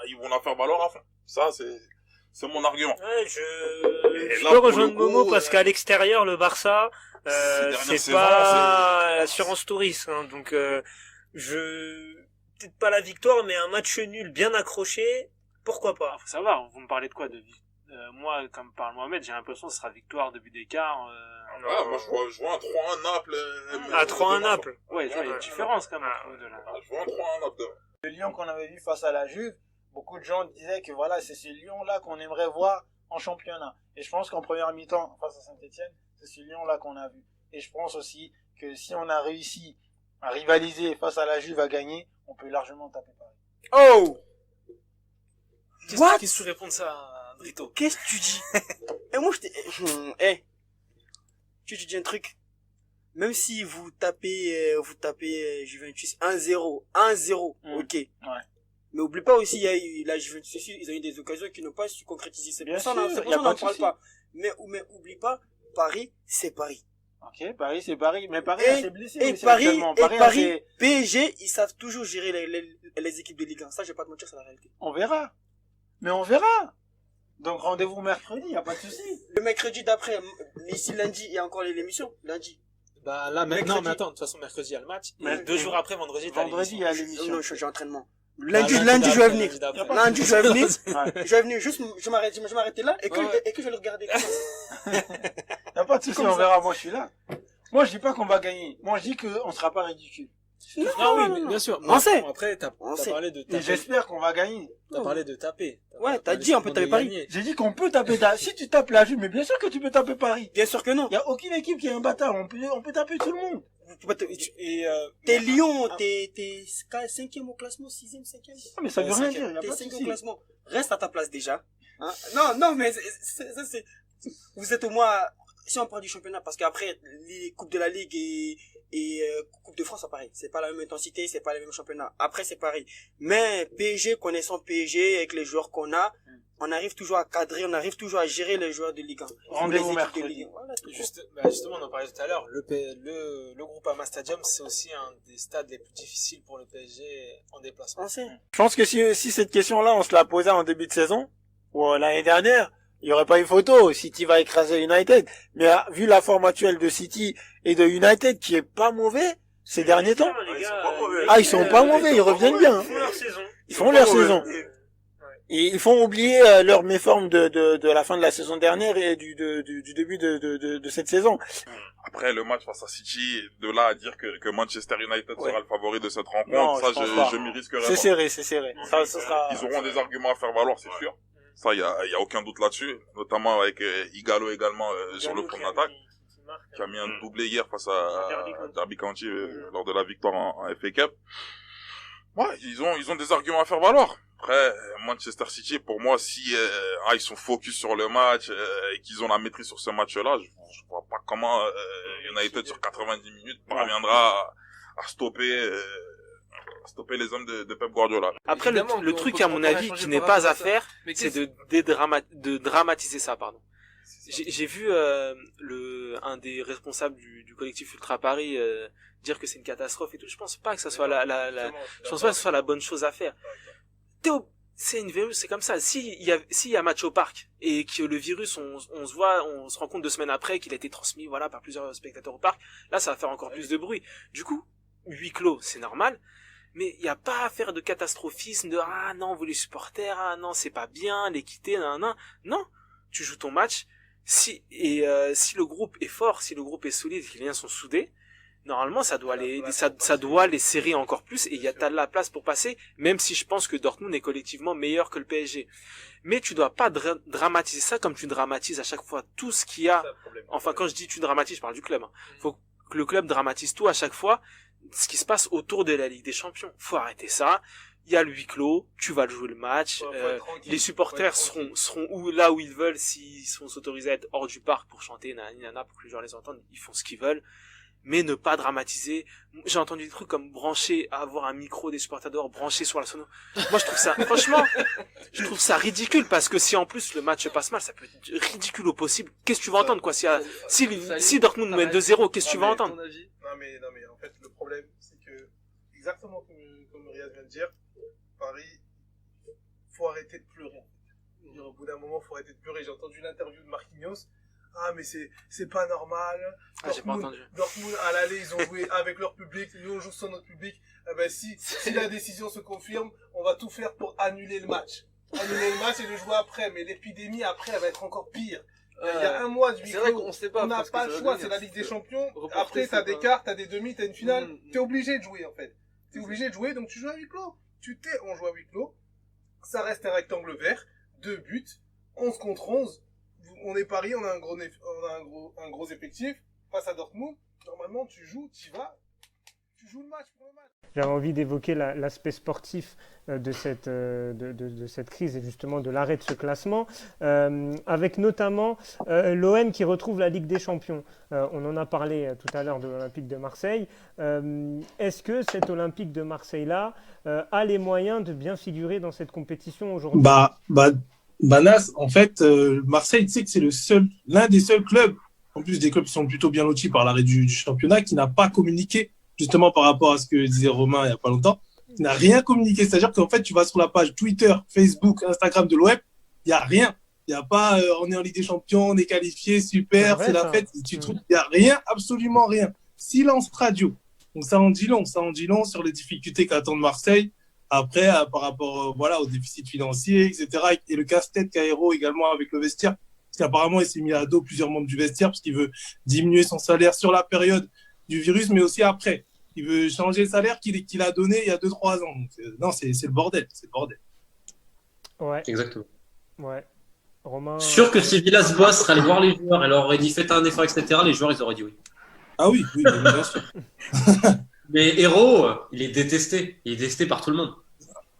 Ils vont la faire valoir à fond. Ça, c'est mon argument. Ouais, je peux rejoindre Momo parce qu'à l'extérieur, le Barça, c'est pas l'assurance touriste, hein, donc peut-être pas la victoire, mais un match nul bien accroché, pourquoi pas. Faut savoir, vous me parlez de quoi, moi, comme parle Mohamed, j'ai l'impression que ce sera victoire de but d'écart. Moi je vois un 3-1 Naples. Un 3-1 Naples. Ouais, il y a une différence quand même. Je vois un 3-1 Naples. Le Lyon qu'on avait vu face à la Juve, beaucoup de gens disaient que voilà, c'est ce Lyon-là qu'on aimerait voir en championnat. Et je pense qu'en première mi-temps, face à Saint-Etienne, c'est ce Lyon-là qu'on a vu. Et je pense aussi que si on a réussi à rivaliser face à la Juve, à gagner, on peut largement taper Paris. Oh! Qu'est-ce que tu réponds de ça, Drito? Qu'est-ce que tu dis? Et moi, tu dis un truc. Même si vous tapez Juventus 1-0, ok. Ouais. Mais oublie pas aussi, il y a eu la Juventus, ils ont eu des occasions qui n'ont pas su concrétiser. C'est pour ça qu'on n'en parle pas. Mais oublie pas, Paris, c'est Paris. Ok, Paris, c'est Paris. Mais Paris, c'est blessé. Et Paris, PSG, ils savent toujours gérer les équipes de Ligue 1. Ça, je vais pas te mentir, c'est la réalité. On verra. Mais on verra. Donc, rendez-vous mercredi, y a pas de souci. Le mercredi d'après, ici lundi, il y a encore l'émission. Lundi. Bah, là, maintenant, mais attends, de toute façon, mercredi, il y a le match. Et 2 jours après, vendredi, il y a l'émission. Non, j'ai entraînement. Lundi, je vais venir. Lundi, je vais venir. Je vais venir juste, je m'arrêter là et que je vais le regarder. Y a pas de souci, on verra. Moi, je suis là. Moi, je dis pas qu'on va gagner. Moi, je dis qu'on sera pas ridicule. Ah oui, mais bien sûr. On sait. Après, t'as parlé de Et taper. j'espère qu'on va gagner. T'as parlé de taper. Ouais, t'as dit on peut taper Paris. Gagner. J'ai dit qu'on peut taper si tu tapes la Juve, mais bien sûr que tu peux taper Paris. Bien sûr que non. Il y a aucune équipe qui est imbattable. On peut taper tout le monde. T'es Lyon, t'es 5e au classement, 6e, 5e. Ah, mais ça veut rien dire, y a T'es pas de 5e au souci. classement. Reste à ta place déjà. Hein? Non, mais ça c'est. Vous êtes au moins. Si on parle du championnat, parce qu'après, les Coupes de la Ligue et Coupe de France, c'est pareil. C'est pas la même intensité, c'est pas le même championnat. Après, c'est pareil. Mais PSG, connaissant PSG, avec les joueurs qu'on a, on arrive toujours à cadrer, on arrive toujours à gérer les joueurs de Ligue 1. Rendez-vous Les équipes de mercredi. Ligue 1. Voilà, Justement, on en parlait tout à l'heure. Le Groupama Stadium, c'est aussi un des stades les plus difficiles pour le PSG en déplacement. Je pense que si cette question-là, on se la posait en début de saison, ou l'année dernière, il n'y aurait pas eu photo. City va écraser United. Mais vu la forme actuelle de City et de United, qui est pas mauvais ces derniers temps. Ils sont pas mauvais, ils reviennent bien. Ils font leur saison. Et ils font oublier leur méforme de la fin de la saison dernière et du début de cette saison. Après le match face à City, de là à dire que Manchester United sera le favori de cette rencontre, Non, ça je m'y risquerai pas. C'est serré. Ça sera... Ils auront des arguments à faire valoir, c'est sûr. Ça, il y a aucun doute là-dessus, notamment avec Igalo également sur le plan d'attaque, qui a mis un doublé hier face à Derby County lors de la victoire en FA Cup. Ouais, ils ont des arguments à faire valoir. Après, Manchester City, pour moi, si ils sont focus sur le match et qu'ils ont la maîtrise sur ce match-là, je vois pas comment United sur 90 minutes parviendra à stopper les hommes de Pep Guardiola. Après, le truc, à mon avis, qui n'est pas à faire, c'est de dramatiser ça, pardon. J'ai vu un des responsables du collectif Ultra Paris dire que c'est une catastrophe et tout. Je pense pas que ça soit je pense pas que ce soit la bonne chose à faire. C'est une virus, c'est comme ça. S'il y a match au parc et que le virus, on se rend compte 2 semaines après qu'il a été transmis, voilà, par plusieurs spectateurs au parc, là, ça va faire encore plus de bruit. Du coup, huis clos, c'est normal. Mais il n'y a pas à faire de catastrophisme, de ah non, vous les supporters, ah non, c'est pas bien, l'équité, non. Non, tu joues ton match. Si le groupe est fort, si le groupe est solide, que les liens sont soudés, normalement ça doit les serrer encore plus et t'as de la place pour passer, même si je pense que Dortmund est collectivement meilleur que le PSG. Mais tu dois pas dramatiser ça comme tu dramatises à chaque fois tout ce qu'il y a. Enfin, quand je dis tu dramatises, je parle du club. Faut que le club dramatise tout à chaque fois. Ce qui se passe autour de la Ligue des Champions. Faut arrêter ça. Il y a le huis clos, tu vas jouer le match. Les supporters seront là où ils veulent s'ils sont autorisés à être hors du parc pour chanter nanana pour que les gens les entendent. Ils font ce qu'ils veulent. Mais ne pas dramatiser. J'ai entendu des trucs comme avoir un micro des supporters dehors branché sur la sono. Moi, je trouve ça, franchement, je trouve ça ridicule parce que si en plus le match passe mal, ça peut être ridicule au possible. Qu'est-ce que tu vas entendre, quoi? Si Dortmund mène 2-0, qu'est-ce que tu vas entendre? Non, mais, en fait, le problème, c'est que, exactement comme Riyad vient de dire, Paris, faut arrêter de pleurer. Au bout d'un moment, faut arrêter de pleurer. J'ai entendu l'interview de Marquinhos. Ah, mais c'est pas normal. J'ai pas entendu. Dortmund, à l'aller, ils ont joué avec leur public. Nous, on joue sans notre public. Eh ben, si la décision se confirme, on va tout faire pour annuler le match. Annuler le match et le jouer après. Mais l'épidémie, après, elle va être encore pire. Il y a un mois de huis clos. On n'a pas le choix. C'est la Ligue des Champions. Après, t'as des quarts, t'as des demi, t'as une finale. T'es obligé de jouer, en fait. T'es obligé de jouer, donc tu joues à huis clos. On joue à huis clos. Ça reste un rectangle vert. 2 buts. 11 contre 11. On est Paris, on a un gros effectif face à Dortmund. Normalement, tu joues, tu vas, tu joues le match pour le match. J'avais envie d'évoquer l'aspect sportif de cette crise et justement de l'arrêt de ce classement, avec notamment l'OM qui retrouve la Ligue des Champions. On en a parlé tout à l'heure de l'Olympique de Marseille. Est-ce que cet Olympique de Marseille-là a les moyens de bien figurer dans cette compétition aujourd'hui? Nas, en fait, Marseille, tu sais que c'est l'un des seuls clubs, en plus des clubs qui sont plutôt bien lotis par l'arrêt du championnat, qui n'a pas communiqué, justement par rapport à ce que disait Romain il n'y a pas longtemps, qui n'a rien communiqué. C'est-à-dire qu'en fait, tu vas sur la page Twitter, Facebook, Instagram de l'OM, il n'y a rien. Il n'y a pas on est en Ligue des Champions, on est qualifié, super, c'est la fête. Il n'y a rien, absolument rien. Silence radio. Donc ça en dit long sur les difficultés qu'attend Marseille. Après, par rapport au déficit financier, etc., et le casse-tête qu'a Hérault également avec le vestiaire, parce qu'apparemment, il s'est mis à dos plusieurs membres du vestiaire, parce qu'il veut diminuer son salaire sur la période du virus, mais aussi après. Il veut changer le salaire qu'il a donné il y a 2-3 ans. Donc, non, c'est le bordel. C'est le bordel. Ouais. Exactement. Ouais. Romain. Sûr que si Villas-Boas serait allé voir les joueurs et leur aurait dit faites un effort, etc., les joueurs ils auraient dit oui. Ah oui, bien sûr. Mais Hérault, il est détesté. Il est détesté par tout le monde.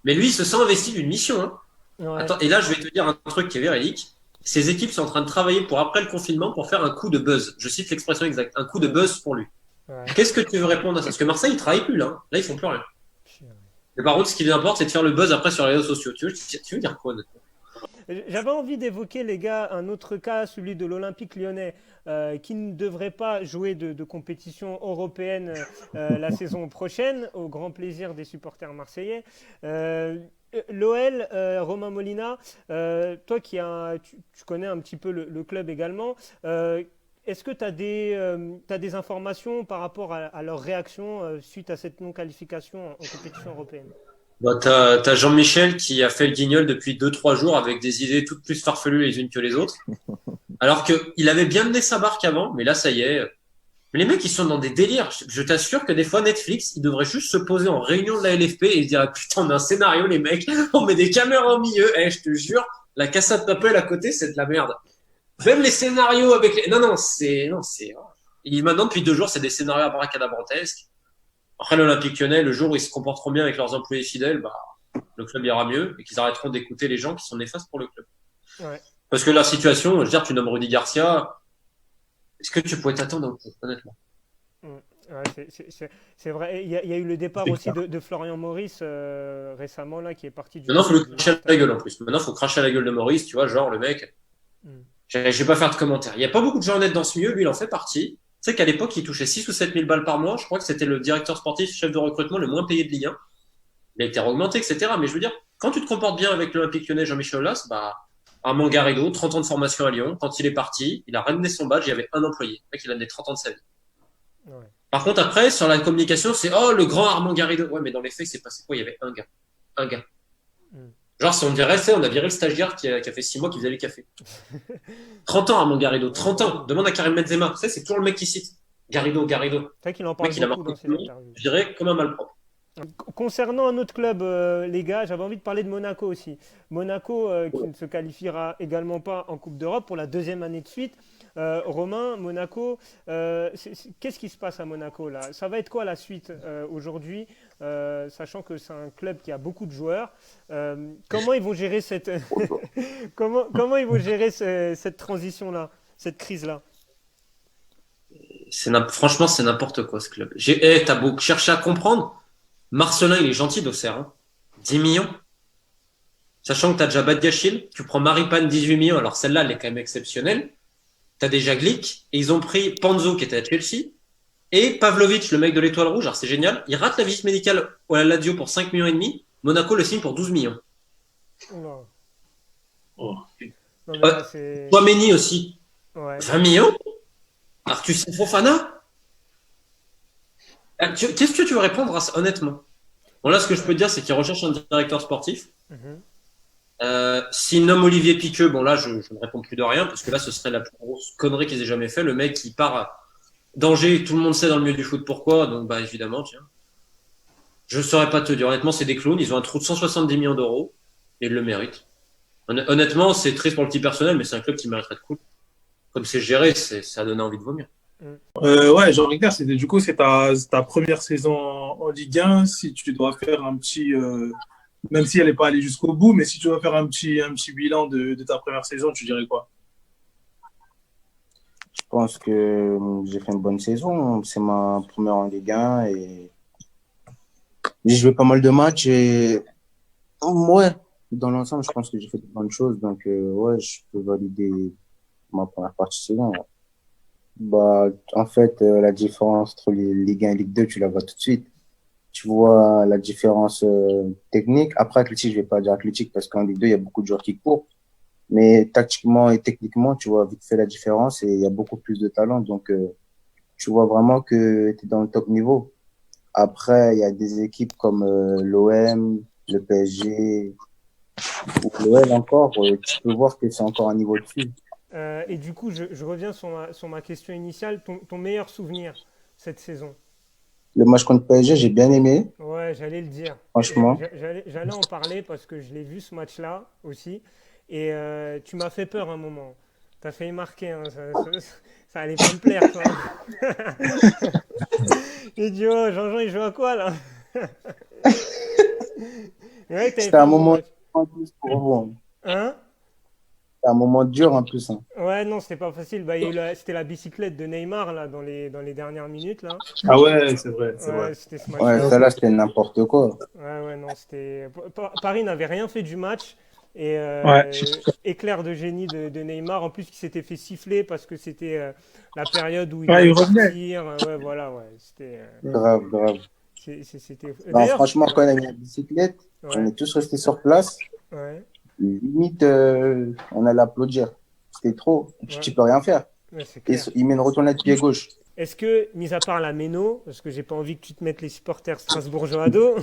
Mais lui, il se sent investi d'une mission. Hein. Ouais. Attends, et là, je vais te dire un truc qui est véridique. Ces équipes sont en train de travailler pour après le confinement pour faire un coup de buzz. Je cite l'expression exacte. Un coup de buzz pour lui. Ouais. Qu'est-ce que tu veux répondre à ça? Parce que Marseille, ils ne travaillent plus là. Hein. Là, ils font plus rien. Mais par contre, ce qui les importe, c'est de faire le buzz après sur les réseaux sociaux. Tu veux dire quoi? J'avais envie d'évoquer, les gars, un autre cas, celui de l'Olympique lyonnais, qui ne devrait pas jouer de compétition européenne la saison prochaine, au grand plaisir des supporters marseillais. L'OL, Romain Molina, toi tu connais un petit peu le club également, est-ce que tu as des informations par rapport à leur réaction suite à cette non-qualification en compétition européenne? Bah, t'as Jean-Michel qui a fait le guignol depuis 2-3 jours avec des idées toutes plus farfelues les unes que les autres. Alors qu'il avait bien mené sa barque avant, mais là, ça y est. Mais les mecs, ils sont dans des délires. Je t'assure que des fois, Netflix, ils devraient juste se poser en réunion de la LFP et se dire putain, on a un scénario, les mecs, on met des caméras au milieu. Je te jure, la Casa de Papel à côté, c'est de la merde. Même les scénarios avec les. Non, c'est. Maintenant, depuis 2 jours, c'est des scénarios abracadabrantesques. Après, l'Olympique Lyonnais, le jour où ils se comporteront bien avec leurs employés fidèles, bah, le club ira mieux et qu'ils arrêteront d'écouter les gens qui sont néfastes pour le club. Ouais. Parce que la situation, je veux dire, tu nommes Rudy Garcia, est-ce que tu pouvais t'attendre, honnêtement? Ouais, c'est vrai. Il y a eu le départ aussi de Florian Maurice récemment, là, qui est parti du. Maintenant, il faut le cracher à la gueule en plus. Maintenant, il faut cracher à la gueule de Maurice, tu vois, genre le mec. Je vais pas faire de commentaires. Il n'y a pas beaucoup de gens honnêtes dans ce milieu, lui, il en fait partie. Tu sais qu'à l'époque, il touchait 6 ou 7 000 balles par mois. Je crois que c'était le directeur sportif, chef de recrutement le moins payé de Ligue 1. Il a été augmenté, etc. Mais je veux dire, quand tu te comportes bien avec l'Olympique Lyonnais, Jean-Michel Aulas, bah, Armand Garrido, 30 ans de formation à Lyon. Quand il est parti, il a ramené son badge, il y avait un employé. Le mec, il a amené 30 ans de sa vie. Ouais. Par contre, après, sur la communication, c'est oh, le grand Armand Garrido. Ouais, mais dans les faits, c'est passé quoi? Il y avait un gars. Un gars. Genre, si on dirait, on a viré le stagiaire qui a fait 6 mois qui faisait les cafés. 30 ans, Armand Garrido, 30 ans. Demande à Karim Benzema. Tu sais, c'est toujours le mec qui cite. Garrido. C'est vrai qu'il en parle beaucoup dans ses interviews. Je dirais comme un malpropre. Concernant un autre club, les gars, j'avais envie de parler de Monaco aussi. Monaco qui ne se qualifiera également pas en Coupe d'Europe pour la 2e année de suite. Romain, Monaco, qu'est-ce qui se passe à Monaco là? Ça va être quoi la suite aujourd'hui, sachant que c'est un club qui a beaucoup de joueurs. Comment ils vont gérer cette comment ils vont gérer cette transition là, cette crise là? Franchement, c'est n'importe quoi ce club. T'as beau chercher à comprendre. Marcelin, il est gentil d'Auxerre. Hein. 10 millions. Sachant que tu as déjà Badiachil, tu prends Maripane 18 millions. Alors celle-là, elle est quand même exceptionnelle. Tu as déjà Glick. Et ils ont pris Panzo qui était à Chelsea. Et Pavlovic, le mec de l'Étoile Rouge. Alors c'est génial. Il rate la visite médicale à la Lazio pour 5 millions et demi. Monaco le signe pour 12 millions. Chouameni aussi. Ouais. 20 millions. Arthus Fofana. Qu'est-ce que tu veux répondre à ça, honnêtement? Bon, là, ce que je peux te dire, c'est qu'il recherche un directeur sportif. S'il nomme Olivier Piqueux, bon, là, je ne réponds plus de rien, parce que là, ce serait la plus grosse connerie qu'ils aient jamais fait. Le mec, il part à danger, tout le monde sait dans le milieu du foot pourquoi, donc, bah, évidemment, tiens. Je ne saurais pas te dire. Honnêtement, c'est des clowns. Ils ont un trou de 170 millions d'euros, et ils le méritent. Honnêtement, c'est triste pour le petit personnel, mais c'est un club qui mériterait de cool. Comme c'est géré, ça a donné envie de vomir. Ouais, Jean-Ricard, du coup, c'est ta première saison en Ligue 1. Si tu dois faire un petit, même si elle n'est pas allée jusqu'au bout, mais si tu dois faire un petit bilan de ta première saison, tu dirais quoi? Je pense que j'ai fait une bonne saison. C'est ma première en Ligue 1 et j'ai joué pas mal de matchs et ouais, dans l'ensemble, je pense que j'ai fait de bonnes choses. Donc, ouais, je peux valider ma première partie de saison. Ouais. Bah, en fait, la différence entre les Ligue 1 et Ligue 2, tu la vois tout de suite. Tu vois la différence technique. Après, athlétique, je vais pas dire athlétique parce qu'en Ligue 2, il y a beaucoup de joueurs qui courent. Mais tactiquement et techniquement, tu vois vite fait la différence et il y a beaucoup plus de talent. Donc, tu vois vraiment que tu es dans le top niveau. Après, il y a des équipes comme l'OM, le PSG ou l'OL encore. Tu peux voir que c'est encore un niveau dessus. Et du coup, je reviens sur ma question initiale. Ton meilleur souvenir cette saison? Le match contre PSG, j'ai bien aimé. Ouais, j'allais le dire. Franchement. J'allais en parler parce que je l'ai vu ce match-là aussi. Et tu m'as fait peur un moment. T'as failli marquer. Hein, ça allait pas me plaire, toi. Il dit, oh, Jean-Jean, il joue à quoi, là? C'était un moment en plus pour vous. Hein? C'était un moment dur en plus. Hein. Ouais, non, c'était pas facile. Bah, c'était la bicyclette de Neymar, là, dans les dernières minutes, là. Ah ouais, c'est vrai. C'était ce Ouais, match-là. ça là, c'était n'importe quoi. Ouais, non, c'était... Paris n'avait rien fait du match. Et éclair de génie de Neymar, en plus qui s'était fait siffler parce que c'était la période où il il devait revenait. partir. Ouais, voilà, ouais. C'était... Grave. C'était... Non, D'ailleurs, franchement, quand on a mis la bicyclette, on est tous restés sur place. Ouais. Limite, on allait applaudir. C'était trop. Tu peux rien faire. Ouais, c'est Et clair. il met une retournette pied gauche. Est-ce que, mis à part la méno, parce que j'ai pas envie que tu te mettes les supporters strasbourgeois à dos,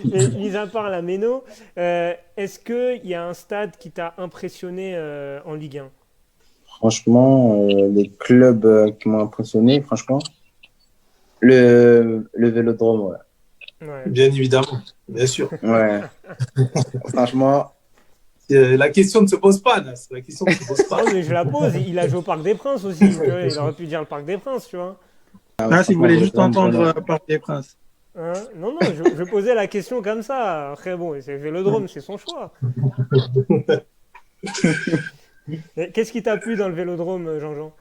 mais mis à part la méno, est-ce qu'il y a un stade qui t'a impressionné en Ligue 1? Franchement, les clubs qui m'ont impressionné, franchement, le Vélodrome, ouais. Bien évidemment, bien sûr. Ouais. Franchement. La question ne se pose pas, Nas. La question ne se pose pas. Non, mais je la pose. Il a joué au Parc des Princes aussi. Il aurait pu dire le Parc des Princes, tu vois. Là, si vous voulez juste entendre Parc des Princes. Hein? Non, je posais la question comme ça. Après, bon, c'est Vélodrome, c'est son choix. Qu'est-ce qui t'a plu dans le Vélodrome, Jean-Jean?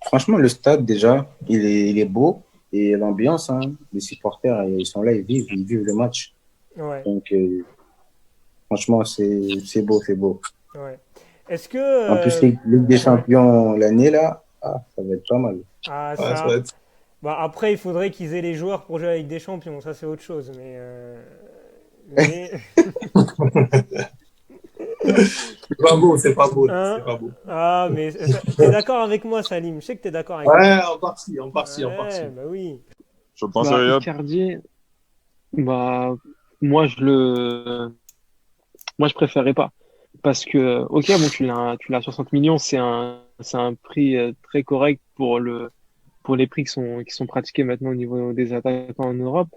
Franchement, le stade, déjà, il est beau. Et l'ambiance, hein, les supporters, ils sont là, ils vivent le match. Ouais. Donc, franchement, c'est beau, c'est beau. Ouais. Est-ce que... En plus, Ligue des Champions l'année, là, ça va être pas mal. Ah, Ouais, ça va être... Bah, après, il faudrait qu'ils aient les joueurs pour jouer avec des champions. Ça, c'est autre chose. Mais... C'est pas beau. Hein? C'est pas beau. Ah, mais t'es d'accord avec moi, Salim? Je sais que t'es d'accord avec moi. Ouais, en partie. Bah oui. Je pense à Icardi, bah, moi, je préférerais pas. Parce que, ok, bon, tu l'as à 60 millions, c'est un prix très correct pour les prix qui sont pratiqués maintenant au niveau des attaquants en Europe.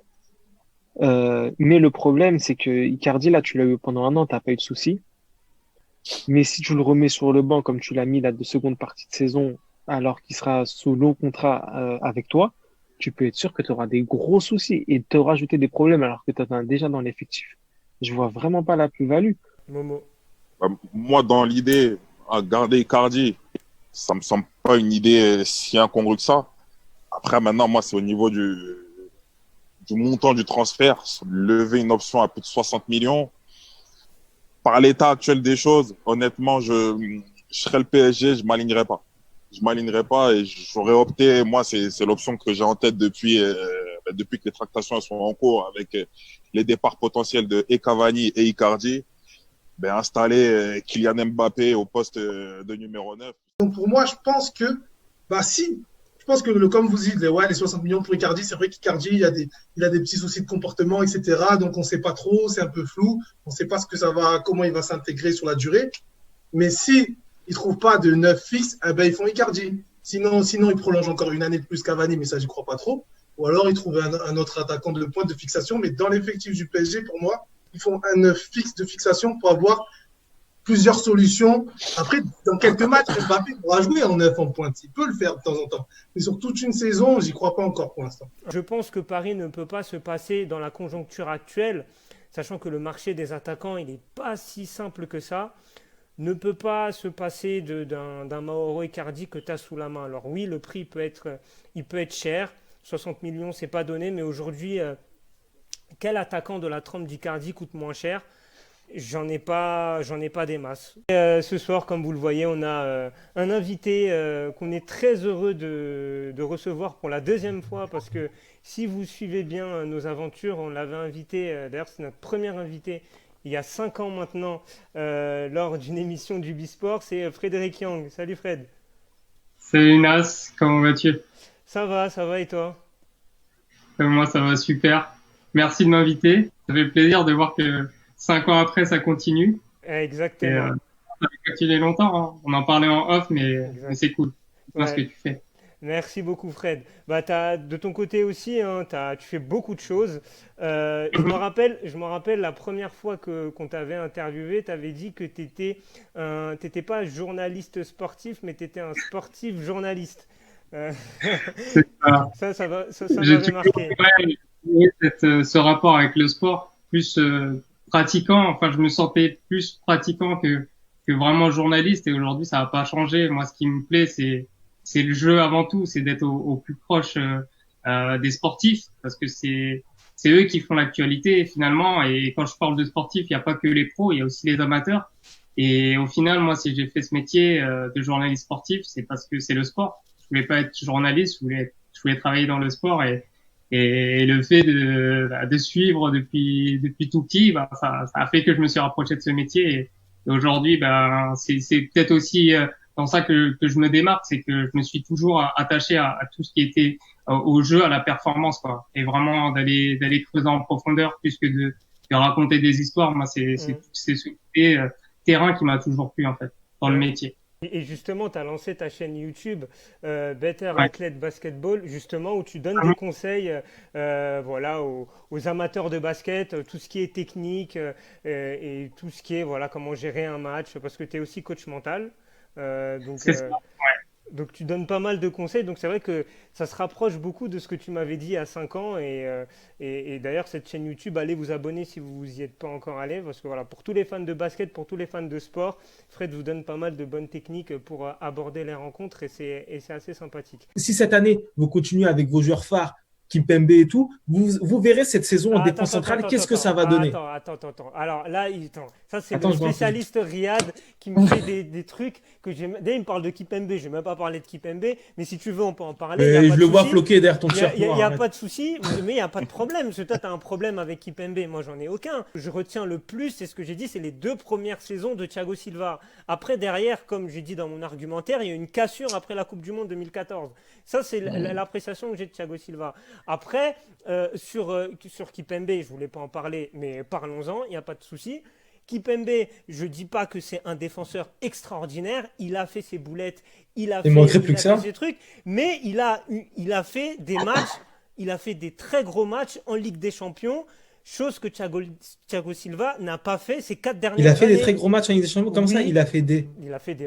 Mais le problème, c'est que Icardi, là, tu l'as eu pendant un an, t'as pas eu de soucis. Mais si tu le remets sur le banc, comme tu l'as mis la seconde partie de saison, alors qu'il sera sous long contrat avec toi, tu peux être sûr que tu auras des gros soucis et te rajouter des problèmes alors que tu en as déjà dans l'effectif. Je vois vraiment pas la plus-value. Momo. Moi, dans l'idée, à garder Icardi, ça me semble pas une idée si incongrue que ça. Après, maintenant, moi, c'est au niveau du montant du transfert. Lever une option à plus de 60 millions. Par l'état actuel des choses, honnêtement, je serais le PSG, je m'alignerais pas. Je m'alignerais pas et j'aurais opté, moi, c'est l'option que j'ai en tête depuis que les tractations sont en cours avec les départs potentiels de Cavani et Icardi. Installer Kylian Mbappé au poste de numéro 9. Donc pour moi, je pense que, je pense que comme vous dites, les 60 millions pour Icardi, c'est vrai qu'Icardi, il a des petits soucis de comportement, etc. Donc on ne sait pas trop, c'est un peu flou. On ne sait pas comment il va s'intégrer sur la durée. Mais si ils ne trouvent pas de 9 fixe, ils font Icardi. Sinon, ils prolongent encore une année de plus Cavani, mais ça, j'y crois pas trop. Ou alors, ils trouvent un autre attaquant de pointe de fixation. Mais dans l'effectif du PSG, pour moi, ils font un 9 fixe de fixation pour avoir plusieurs solutions. Après, dans quelques matchs, Mbappé pourra jouer en 9 en pointe. Il peut le faire de temps en temps. Mais sur toute une saison, j'y crois pas encore pour l'instant. Je pense que Paris ne peut pas se passer dans la conjoncture actuelle, sachant que le marché des attaquants, il n'est pas si simple que ça, ne peut pas se passer d'un Mauro Icardi que tu as sous la main. Alors oui, le prix peut être cher. 60 millions, c'est pas donné, mais aujourd'hui, quel attaquant de la trempe d'Icardi coûte moins cher? J'en ai pas des masses. Ce soir, comme vous le voyez, on a un invité qu'on est très heureux de recevoir pour la deuxième fois, parce que si vous suivez bien nos aventures, on l'avait invité, d'ailleurs c'est notre premier invité il y a 5 ans maintenant, lors d'une émission du Bisport, c'est Frédéric Yang. Salut Fred. Salut Nas, comment vas-tu? Ça va et toi? Moi ça va super. Merci de m'inviter. Ça fait plaisir de voir que 5 ans après ça continue. Exactement. Ça va continuer longtemps. Hein. On en parlait en off, mais c'est cool. C'est ce que tu fais. Merci beaucoup Fred. De ton côté aussi, hein, tu fais beaucoup de choses. Je me rappelle la première fois qu'on t'avait interviewé, tu avais dit que tu n'étais pas journaliste sportif, mais tu étais un sportif journaliste. C'est ça. Ça J'ai m'avait marqué. Ce rapport avec le sport, plus pratiquant, enfin je me sentais plus pratiquant que vraiment journaliste, et aujourd'hui ça n'a pas changé. Moi, ce qui me plaît, c'est le jeu avant tout, c'est d'être au plus proche des sportifs, parce que c'est eux qui font l'actualité finalement. Et quand je parle de sportifs, il n'y a pas que les pros, il y a aussi les amateurs. Et au final, moi, si j'ai fait ce métier de journaliste sportif, c'est parce que c'est le sport. Je voulais pas être journaliste, je voulais travailler dans le sport, et le fait de suivre depuis tout petit, ça a fait que je me suis rapproché de ce métier. Et aujourd'hui, c'est peut-être aussi dans ça que je me démarque, c'est que je me suis toujours attaché à tout ce qui était au jeu, à la performance, quoi. Et vraiment d'aller creuser en profondeur plus que de raconter des histoires. Moi, c'est ce côté terrain qui m'a toujours plu, en fait, dans le métier. Et justement, tu as lancé ta chaîne YouTube Better Athlete Basketball, justement, où tu donnes des conseils aux amateurs de basket, tout ce qui est technique et tout ce qui est comment gérer un match, parce que tu es aussi coach mental. Donc tu donnes pas mal de conseils, donc c'est vrai que ça se rapproche beaucoup de ce que tu m'avais dit à 5 ans, et d'ailleurs cette chaîne YouTube, allez vous abonner si vous n'y êtes pas encore allé, parce que pour tous les fans de basket, pour tous les fans de sport, Fred vous donne pas mal de bonnes techniques pour aborder les rencontres, et c'est assez sympathique. Si cette année vous continuez avec vos joueurs phares, Kimpembe et tout, vous verrez cette saison en défense centrale, qu'est-ce que ça va donner? Attends. Alors là, ça c'est le spécialiste Riyad qui me fait des trucs que j'aime. D'ailleurs, il me parle de Kimpembe, je ne vais même pas parler de Kimpembe, mais si tu veux, on peut en parler. Je le vois floquer derrière ton t-shirt. Il n'y a pas de souci, mais il n'y a pas de problème. Parce que toi, tu as un problème avec Kimpembe, moi, j'en ai aucun. Je retiens le plus, c'est ce que j'ai dit, c'est les 2 premières saisons de Thiago Silva. Après, derrière, comme j'ai dit dans mon argumentaire, il y a eu une cassure après la Coupe du Monde 2014. Ça, c'est l'appréciation que j'ai de Thiago Silva. Après, sur Kimpembe, je ne voulais pas en parler, mais parlons-en, il n'y a pas de souci. Kimpembe, je ne dis pas que c'est un défenseur extraordinaire, il a fait ses boulettes, il a fait ses trucs, mais il a fait des matchs, il a fait des très gros matchs en Ligue des Champions, chose que Thiago Silva n'a pas fait ces 4 dernières années. Il a fait des très gros matchs en Ligue des Champions, comme ça, il a fait des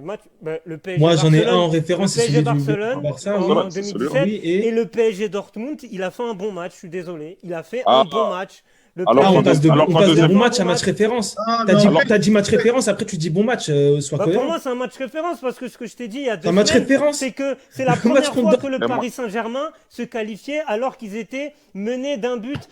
matchs. Le PSG Moi, j'en ai un en référence, c'est celui Barcelone Barça, en 2017, et le PSG Dortmund, il a fait un bon match, je suis désolé, il a fait un bon match. On passe de bon match à match référence. T'as dit match référence, après tu dis bon match, sois cohérent. Pour moi, c'est un match référence, parce que ce que je t'ai dit il y a 2 semaines, c'est que c'est la première fois que le Paris Saint-Germain se qualifiait alors qu'ils étaient menés d'un but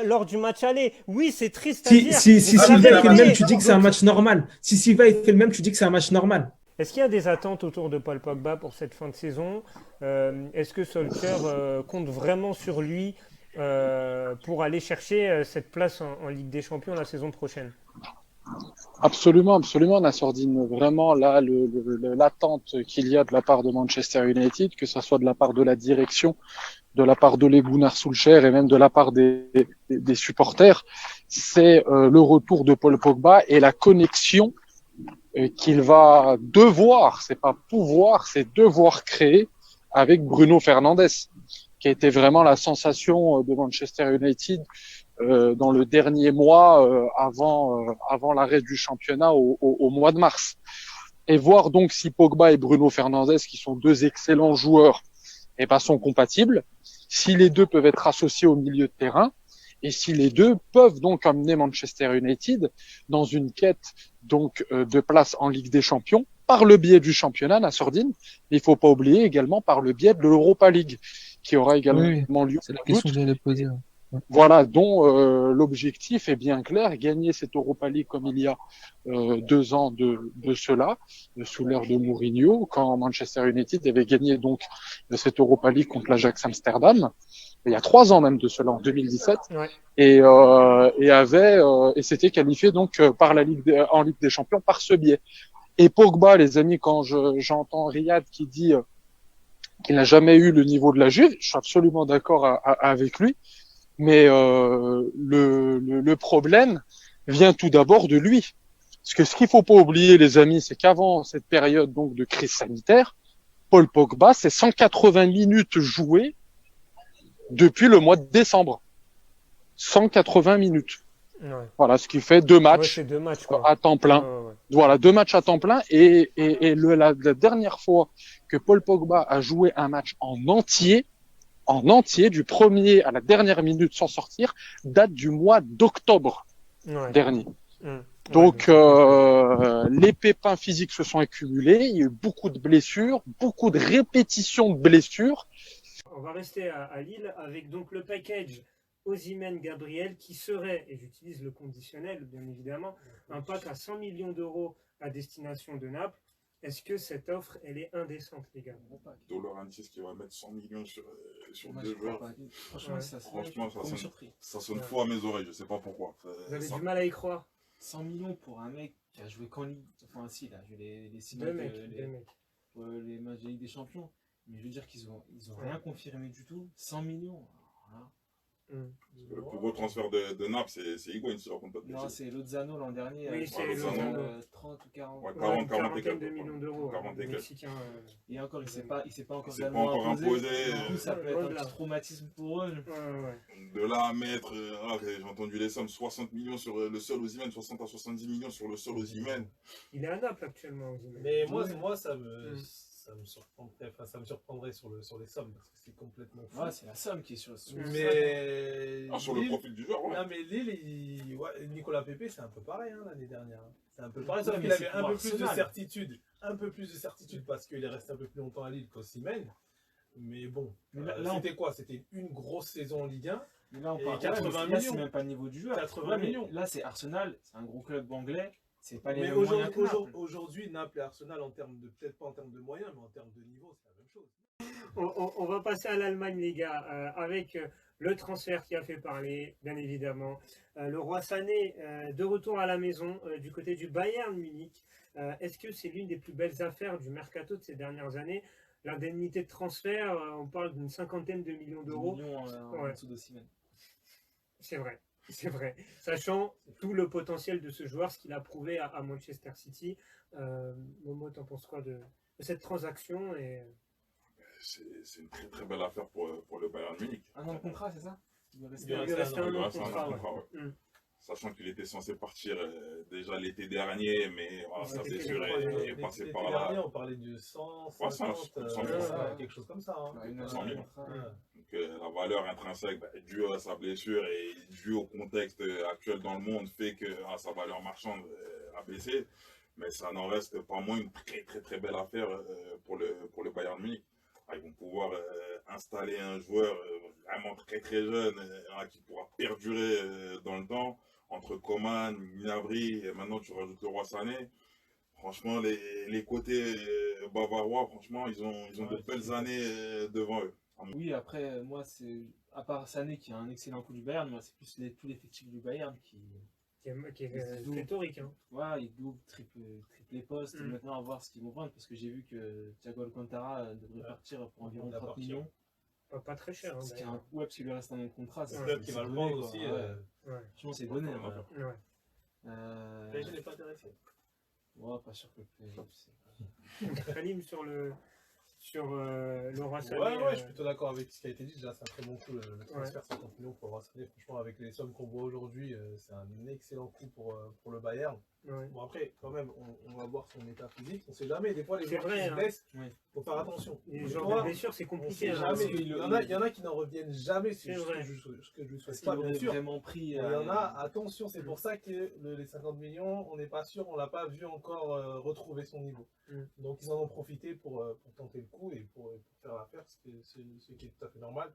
lors du match aller. Oui, c'est triste à dire. Si Silva fait le même, tu dis que c'est un match normal. Si Silva fait le même, tu dis que c'est un match normal. Est-ce qu'il y a des attentes autour de Paul Pogba pour cette fin de saison? Est-ce que Solskjaer compte vraiment sur lui pour aller chercher cette place en Ligue des Champions la saison prochaine? Absolument, Nassourdine. Vraiment, là, l'attente qu'il y a de la part de Manchester United, que ce soit de la part de la direction, de la part d'Ole Gunnar Solskjaer et même de la part des supporters, c'est le retour de Paul Pogba et la connexion qu'il va devoir, c'est pas pouvoir, c'est devoir créer avec Bruno Fernandes, qui a été vraiment la sensation de Manchester United dans le dernier mois avant l'arrêt du championnat au mois de mars. Et voir donc si Pogba et Bruno Fernandes, qui sont 2 excellents joueurs, sont compatibles, si les 2 peuvent être associés au milieu de terrain, et si les 2 peuvent donc amener Manchester United dans une quête donc de place en Ligue des Champions par le biais du championnat, Nassourdine, mais il faut pas oublier également par le biais de l'Europa League, qui aura également lieu. C'est la question que j'allais poser. Voilà, dont l'objectif est bien clair, gagner cette Europa League comme il y a 2 ans de cela, sous l'ère de Mourinho, quand Manchester United avait gagné donc cette Europa League contre l'Ajax Amsterdam, il y a 3 ans même de cela, en 2017, et s'était qualifié donc par en Ligue des Champions par ce biais. Et Pogba, les amis, quand j'entends Riyad qui dit qu'il n'a jamais eu le niveau de la Juve, je suis absolument d'accord avec lui. Mais le problème vient tout d'abord de lui. Parce que ce qu'il faut pas oublier, les amis, c'est qu'avant cette période donc de crise sanitaire, Paul Pogba, c'est 180 minutes jouées depuis le mois de décembre. 180 minutes. Ouais. Voilà, ce qui fait 2 matchs, Ouais, c'est 2 matchs quoi. à temps plein. Ouais. Voilà, 2 matchs à temps plein. Et la dernière fois que Paul Pogba a joué un match en entier, du premier à la dernière minute sans sortir, date du mois d'octobre dernier. Donc, les pépins physiques se sont accumulés. Il y a eu beaucoup de blessures, beaucoup de répétitions de blessures. On va rester à Lille avec donc le package Osimhen Gabriel qui serait, et j'utilise le conditionnel bien évidemment, un pack à 100 millions d'euros à destination de Naples. Est-ce que cette offre, elle est indécente, les gars? De Laurentiis qui va mettre 100 millions sur Moi, 2 je crois joueurs. pas. Franchement, ça sonne fou à mes oreilles, je sais pas pourquoi. Vous avez du mal à y croire? 100 millions pour un mec qui a joué qu'en Ligue. Enfin, si, là, j'ai les 6 Deux matchs, mecs. les matchs de Ligue des Champions. Mais je veux dire qu'ils ont rien confirmé du tout. 100 millions. Alors là. Le plus beau transfert de Naples, c'est Higuaín, si je raconte pas de Non, c'est Lozano l'an dernier. Oui, c'est Lozano. 30 ou 40. Ouais, 40 et quelques. de millions d'euros. 40 et quelques. Mexicain. Et encore, il s'est pas encore vraiment imposé. Du coup, ça peut être un petit traumatisme pour eux. De là à mettre, j'ai entendu les sommes, 60 millions sur le seul Osimhen, 60 à 70 millions sur le seul Osimhen. Il est à Naples actuellement, Osimhen. Mais moi ça me surprendrait sur les sommes parce que c'est complètement fou. C'est la somme qui est sur Mais sur le profil du joueur, Non mais Lille, Nicolas Pepe c'est un peu pareil l'année dernière. C'est un peu pareil, sauf qu'il avait un peu plus de certitude parce qu'il est resté un peu plus longtemps à Lille qu'Osimhen. Mais bon, c'était quoi? C'était une grosse saison en Ligue 1. Mais là on parle 80 millions. C'est même pas le niveau du joueur. 80 millions. Là c'est Arsenal, c'est un gros club anglais. C'est pas les mêmes moyens que Naples. Aujourd'hui, Naples et Arsenal, peut-être pas en termes de moyens, mais en termes de niveau, c'est la même chose. On va passer à l'Allemagne, les gars, avec le transfert qui a fait parler, bien évidemment. Le roi Sané, de retour à la maison, du côté du Bayern Munich. Est-ce que c'est l'une des plus belles affaires du mercato de ces dernières années? L'indemnité de transfert, on parle d'une 50aine de millions d'euros. En dessous d'Osimhen. C'est vrai. C'est vrai, sachant tout le potentiel de ce joueur, ce qu'il a prouvé à Manchester City. Momo, t'en penses quoi de cette transaction? C'est une très très belle affaire pour le Bayern Munich. Un an de contrat, c'est ça? Il doit rester un an de contrat. Sachant qu'il était censé partir déjà l'été dernier, mais sa blessure est passée par là. L'été dernier, on parlait de 150, quelque chose comme ça. 100 000. Donc la valeur intrinsèque, due à sa blessure et due au contexte actuel dans le monde, fait que sa valeur marchande a baissé. Mais ça n'en reste pas moins une très très très belle affaire pour le Bayern Munich. Ils vont pouvoir installer un joueur vraiment très très jeune qui pourra perdurer dans le temps. Entre Coman, Gnabry et maintenant tu rajoutes le roi Sané. Franchement, les côtés bavarois, franchement, ils ont de belles années devant eux. Oui, après, moi, c'est à part Sané qui a un excellent coup du Bayern, moi, c'est plus tout l'effectif du Bayern qui est rhétorique. Ouais, il double, triple les postes. Maintenant, à voir ce qu'ils vont prendre parce que j'ai vu que Thiago Alcantara devrait partir pour environ 30 millions. Pas très cher. Parce qu'il lui reste un an de contrat. C'est le qui va le prendre aussi. Franchement, c'est donné. PSG n'est pas intéressé. Ouais, pas sûr que le PSG. Kalim sur le roi Sané. Ouais, je suis plutôt d'accord avec ce qui a été dit. Déjà, c'est un très bon coup le transfert 50 millions pour le roi Sané. Franchement, avec les sommes qu'on voit aujourd'hui, c'est un excellent coup pour le Bayern. Bon, après, quand même, on va voir son état physique. On sait jamais. Des fois, les joueurs qui se blessent, faut faire attention. Les joueurs de blessure, c'est compliqué. Il y en a qui n'en reviennent jamais. C'est ce que je lui souhaite pas, bien sûr. Il y en a, attention, c'est pour ça que les 50 millions, on n'est pas sûr, on l'a pas vu encore retrouver son niveau. Donc, ils en ont profité pour tenter le coup et pour faire l'affaire, ce qui est tout à fait normal.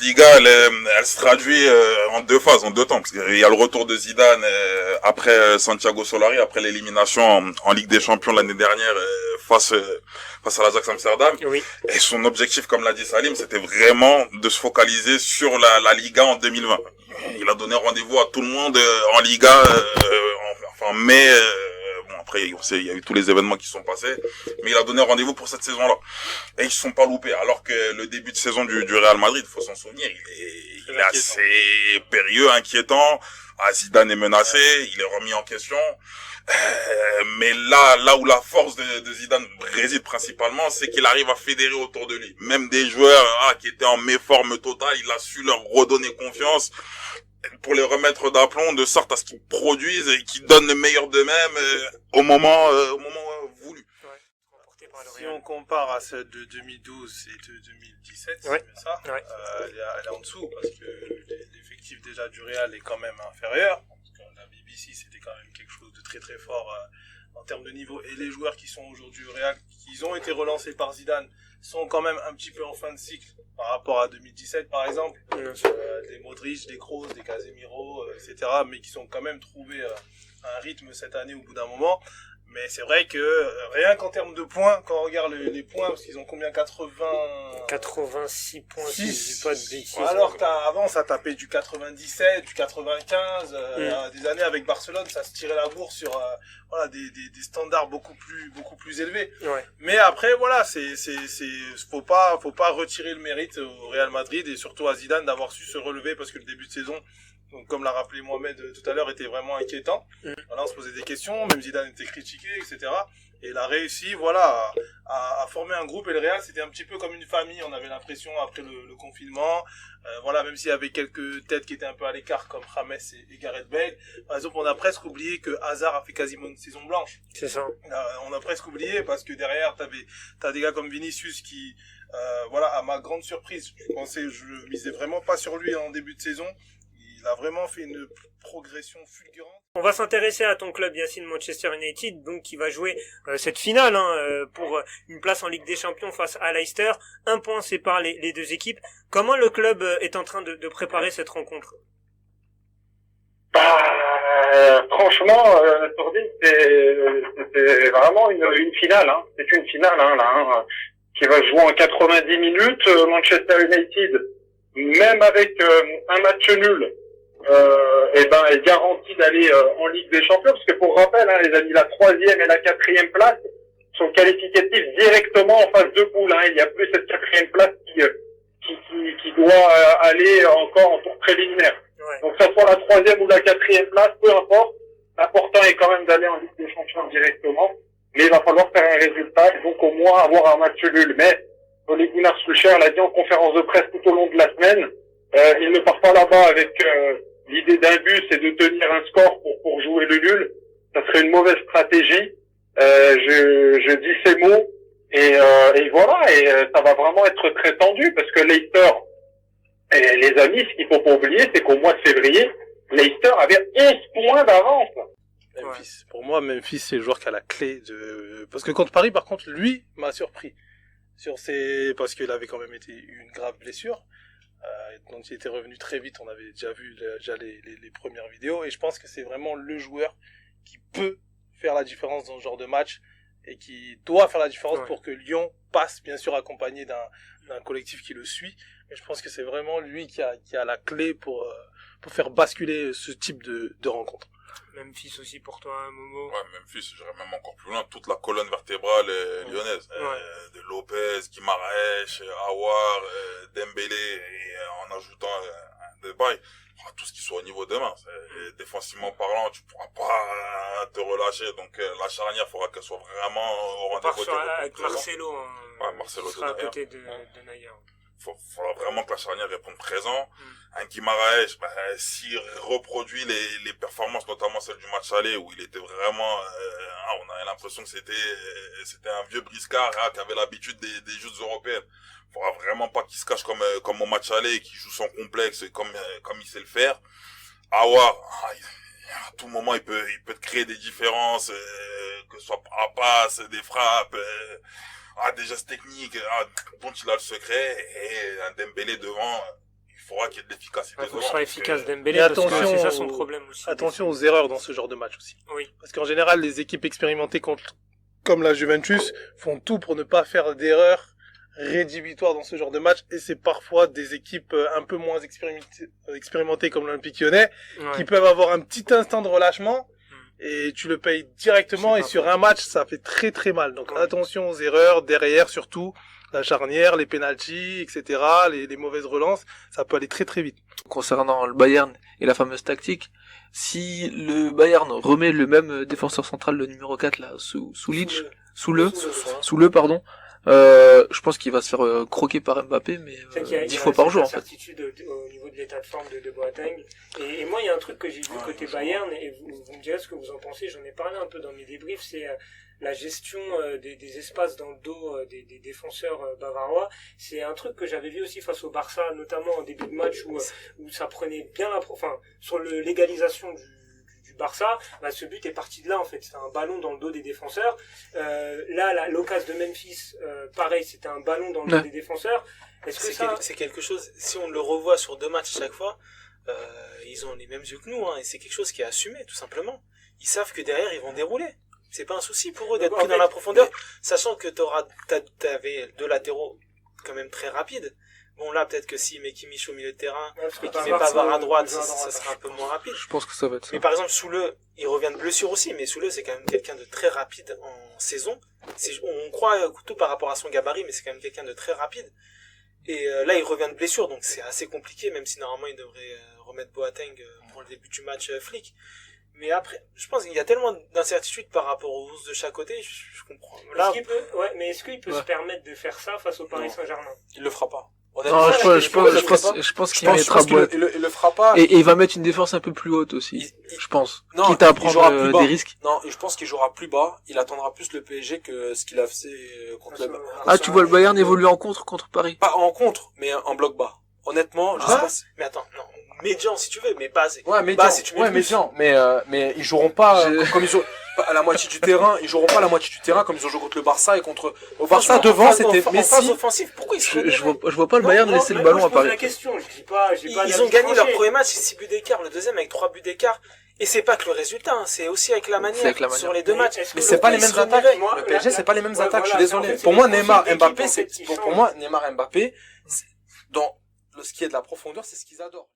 Liga, elle se traduit en deux phases, en deux temps. Parce qu'il y a le retour de Zidane après Santiago Solari, après l'élimination en Ligue des Champions l'année dernière face à l'Ajax Amsterdam. Oui. Et son objectif, comme l'a dit Salim, c'était vraiment de se focaliser sur la Liga en 2020. Il a donné rendez-vous à tout le monde en Liga, en mai, Après, on sait, il y a eu tous les événements qui sont passés, mais il a donné rendez-vous pour cette saison-là. Et ils se sont pas loupés. Alors que le début de saison du Real Madrid, faut s'en souvenir, il est assez périlleux, inquiétant. Zidane est menacé, il est remis en question. Mais là où la force de Zidane réside principalement, c'est qu'il arrive à fédérer autour de lui. Même des joueurs qui étaient en méforme totale, il a su leur redonner confiance pour les remettre d'aplomb, de sorte à ce qu'ils produisent et qu'ils donnent le meilleur d'eux-mêmes au moment voulu. Si on compare à celle de 2012 et de 2017, c'est bien ça, elle est en dessous parce que l'effectif déjà du Real est quand même inférieur. La BBC, c'était quand même quelque chose de très très fort en termes de niveau. Et les joueurs qui sont aujourd'hui au Real, qui ont été relancés par Zidane, sont quand même un petit peu en fin de cycle par rapport à 2017 par exemple. Des Modric, des Kroos, des Casemiro, etc. Mais qui sont quand même trouvé un rythme cette année au bout d'un moment. Mais c'est vrai que rien qu'en termes de points, quand on regarde les points, parce qu'ils ont combien, 86 points, si je dis pas de bêtises. Alors avant ça tapait du 97, du 95, des années avec Barcelone, ça se tirait la bourre sur voilà des standards beaucoup plus élevés. Ouais. Mais après voilà, faut pas retirer le mérite au Real Madrid et surtout à Zidane d'avoir su se relever parce que le début de saison, donc, comme l'a rappelé Mohamed tout à l'heure, était vraiment inquiétant. Voilà, on se posait des questions, même Zidane était critiqué, etc. Et il a réussi, voilà, à former un groupe. Et le Real, c'était un petit peu comme une famille. On avait l'impression après le confinement, voilà, même s'il y avait quelques têtes qui étaient un peu à l'écart, comme James et Gareth Bale. Par exemple, on a presque oublié que Hazard a fait quasiment une saison blanche. C'est ça. On a presque oublié parce que derrière, t'as des gars comme Vinicius qui, voilà, à ma grande surprise, je misais vraiment pas sur lui en début de saison. Il a vraiment fait une progression fulgurante. On va s'intéresser à ton club, Yacine, Manchester United, donc qui va jouer cette finale pour une place en Ligue des Champions face à Leicester. Un point sépare les deux équipes. Comment le club est en train de préparer cette rencontre? Franchement, Tourdine, c'est vraiment une finale. Hein. C'est une finale qui va jouer en 90 minutes. Manchester United, même avec un match nul, est garanti d'aller en Ligue des Champions, parce que pour rappel, les amis, la 3e et la 4e place sont qualificatives directement en phase de poule. Il n'y a plus cette 4e place qui doit aller encore en tour préliminaire. Ouais. Donc, que ce soit la 3e ou la 4e place, peu importe. L'important est quand même d'aller en Ligue des Champions directement. Mais il va falloir faire un résultat et donc au moins avoir un match nul. Mais Ole Gunnar Solskjaer l'a dit en conférence de presse tout au long de la semaine. Il ne part pas là-bas avec l'idée d'un but, c'est de tenir un score pour jouer le nul. Ça serait une mauvaise stratégie. Je dis ces mots et voilà. Et ça va vraiment être très tendu parce que Leicester, et les amis, ce qu'il faut pas oublier, c'est qu'au mois de février, Leicester avait 11 points d'avance. Memphis. Pour moi, Memphis, c'est le joueur qui a la clé de... Parce que contre Paris, par contre, lui m'a surpris. Parce qu'il avait quand même eu une grave blessure. Donc il était revenu très vite, on avait déjà vu les premières vidéos, et je pense que c'est vraiment le joueur qui peut faire la différence dans ce genre de match, et qui doit faire la différence pour que Lyon passe, bien sûr accompagné d'un collectif qui le suit, mais je pense que c'est vraiment lui qui a la clé pour faire basculer ce type de rencontre. Memphis aussi pour toi, Momo. Ouais, Memphis, j'irais même encore plus loin. Toute la colonne vertébrale lyonnaise. De Lopez, Guimaraes, Aouar, Dembélé, et en ajoutant Depay. Tout ce qui soit au niveau de main. Défensivement parlant, tu pourras pas te relâcher. Donc la charnière, il faudra qu'elle soit vraiment au rendez-vous. Avec Marcelo. Marcelo sera à côté de Naya. Faudra vraiment que la charnière réponde présent. Un Guimaraes, s'il reproduit les performances, notamment celle du match aller, où il était vraiment, on avait l'impression que c'était un vieux briscard, qui avait l'habitude des jeux européennes. Faudra vraiment pas qu'il se cache comme au match aller, qu'il joue sans complexe, comme il sait le faire. Aouar, à tout moment, il peut te créer des différences, que ce soit à passe, des frappes, des gestes techniques, dont il a le secret, et un Dembélé devant, il faudra qu'il y ait de l'efficacité devant. Il faut qu'il soit efficace, Dembélé, parce que c'est ça son problème aussi. Attention aux erreurs dans ce genre de match aussi. Oui. Parce qu'en général, les équipes expérimentées comme la Juventus font tout pour ne pas faire d'erreurs rédhibitoires dans ce genre de match, et c'est parfois des équipes un peu moins expérimentées comme l'Olympique Lyonnais, qui peuvent avoir un petit instant de relâchement, et tu le payes directement, et sur un match, ça fait très très mal. Donc attention aux erreurs, derrière surtout, la charnière, les pénaltys, etc., les mauvaises relances, ça peut aller très très vite. Concernant le Bayern et la fameuse tactique, si le Bayern remet le même défenseur central, le numéro 4 là, sous le, pardon, je pense qu'il va se faire croquer par Mbappé, mais 10 fois par jour en fait. Au niveau de l'état de forme de Boateng. Et moi, il y a un truc que j'ai vu côté Bayern, et vous me direz ce que vous en pensez, j'en ai parlé un peu dans mes débriefs, c'est la gestion des espaces dans le dos des défenseurs bavarois. C'est un truc que j'avais vu aussi face au Barça, notamment en début de match où ça prenait bien sur l'égalisation du Barça, ce but est parti de là en fait. C'était un ballon dans le dos des défenseurs. Là, l'occasion de Memphis, pareil, c'était un ballon dans le dos des défenseurs. C'est quelque chose, si on le revoit sur 2 matchs chaque fois, ils ont les mêmes yeux que nous, hein, et c'est quelque chose qui est assumé, tout simplement. Ils savent que derrière, ils vont dérouler. C'est pas un souci pour eux d'être pris dans la profondeur, sachant que t'avais 2 latéraux quand même très rapides. Bon, là, peut-être que si met Kimmich au milieu de terrain, et qu'il met Pavard à droite, ça sera un peu moins rapide. Je pense que ça va être ça. Mais par exemple, Soule, il revient de blessure aussi, mais Soule, c'est quand même quelqu'un de très rapide en saison. On croit tout par rapport à son gabarit, mais c'est quand même quelqu'un de très rapide. Et là, il revient de blessure, donc c'est assez compliqué, même si normalement, il devrait remettre Boateng pour le début du match Flick. Mais après, je pense qu'il y a tellement d'incertitudes par rapport aux 11 de chaque côté, je comprends. Là, est-ce qu'il peut se permettre de faire ça face au Paris Saint-Germain? Il le fera pas. Non, je pense qu'il mettra il le fera pas. Et il va mettre une défense un peu plus haute aussi, je pense. Non, quitte à prendre des risques. Non, je pense qu'il jouera plus bas. Il attendra plus le PSG que ce qu'il a fait contre le Bayern. Ah, tu vois le Bayern évoluer en contre Paris? Pas en contre, mais en bloc bas. Honnêtement, je sais pas. Mais attends, non. Médian si tu veux, mais bas. Ouais, médian, si tu médian. Mais ils joueront pas comme ils jouent à la moitié du terrain. Ils joueront pas à la moitié du terrain comme ils ont joué contre le Barça et contre. Au Barça devant, c'était Messi. Pourquoi je vois pas le Bayern laisser le ballon à Paris. Ils ont gagné leur premier match, 6 buts d'écart, le deuxième avec 3 buts d'écart. Et c'est pas que le résultat, hein, c'est aussi avec la manière sur les 2 matchs. Mais c'est pas les mêmes attaques. Le PSG, c'est pas les mêmes attaques. Je suis désolé. Pour moi, Neymar, Mbappé, dans ce qui est de la profondeur, c'est ce qu'ils adorent.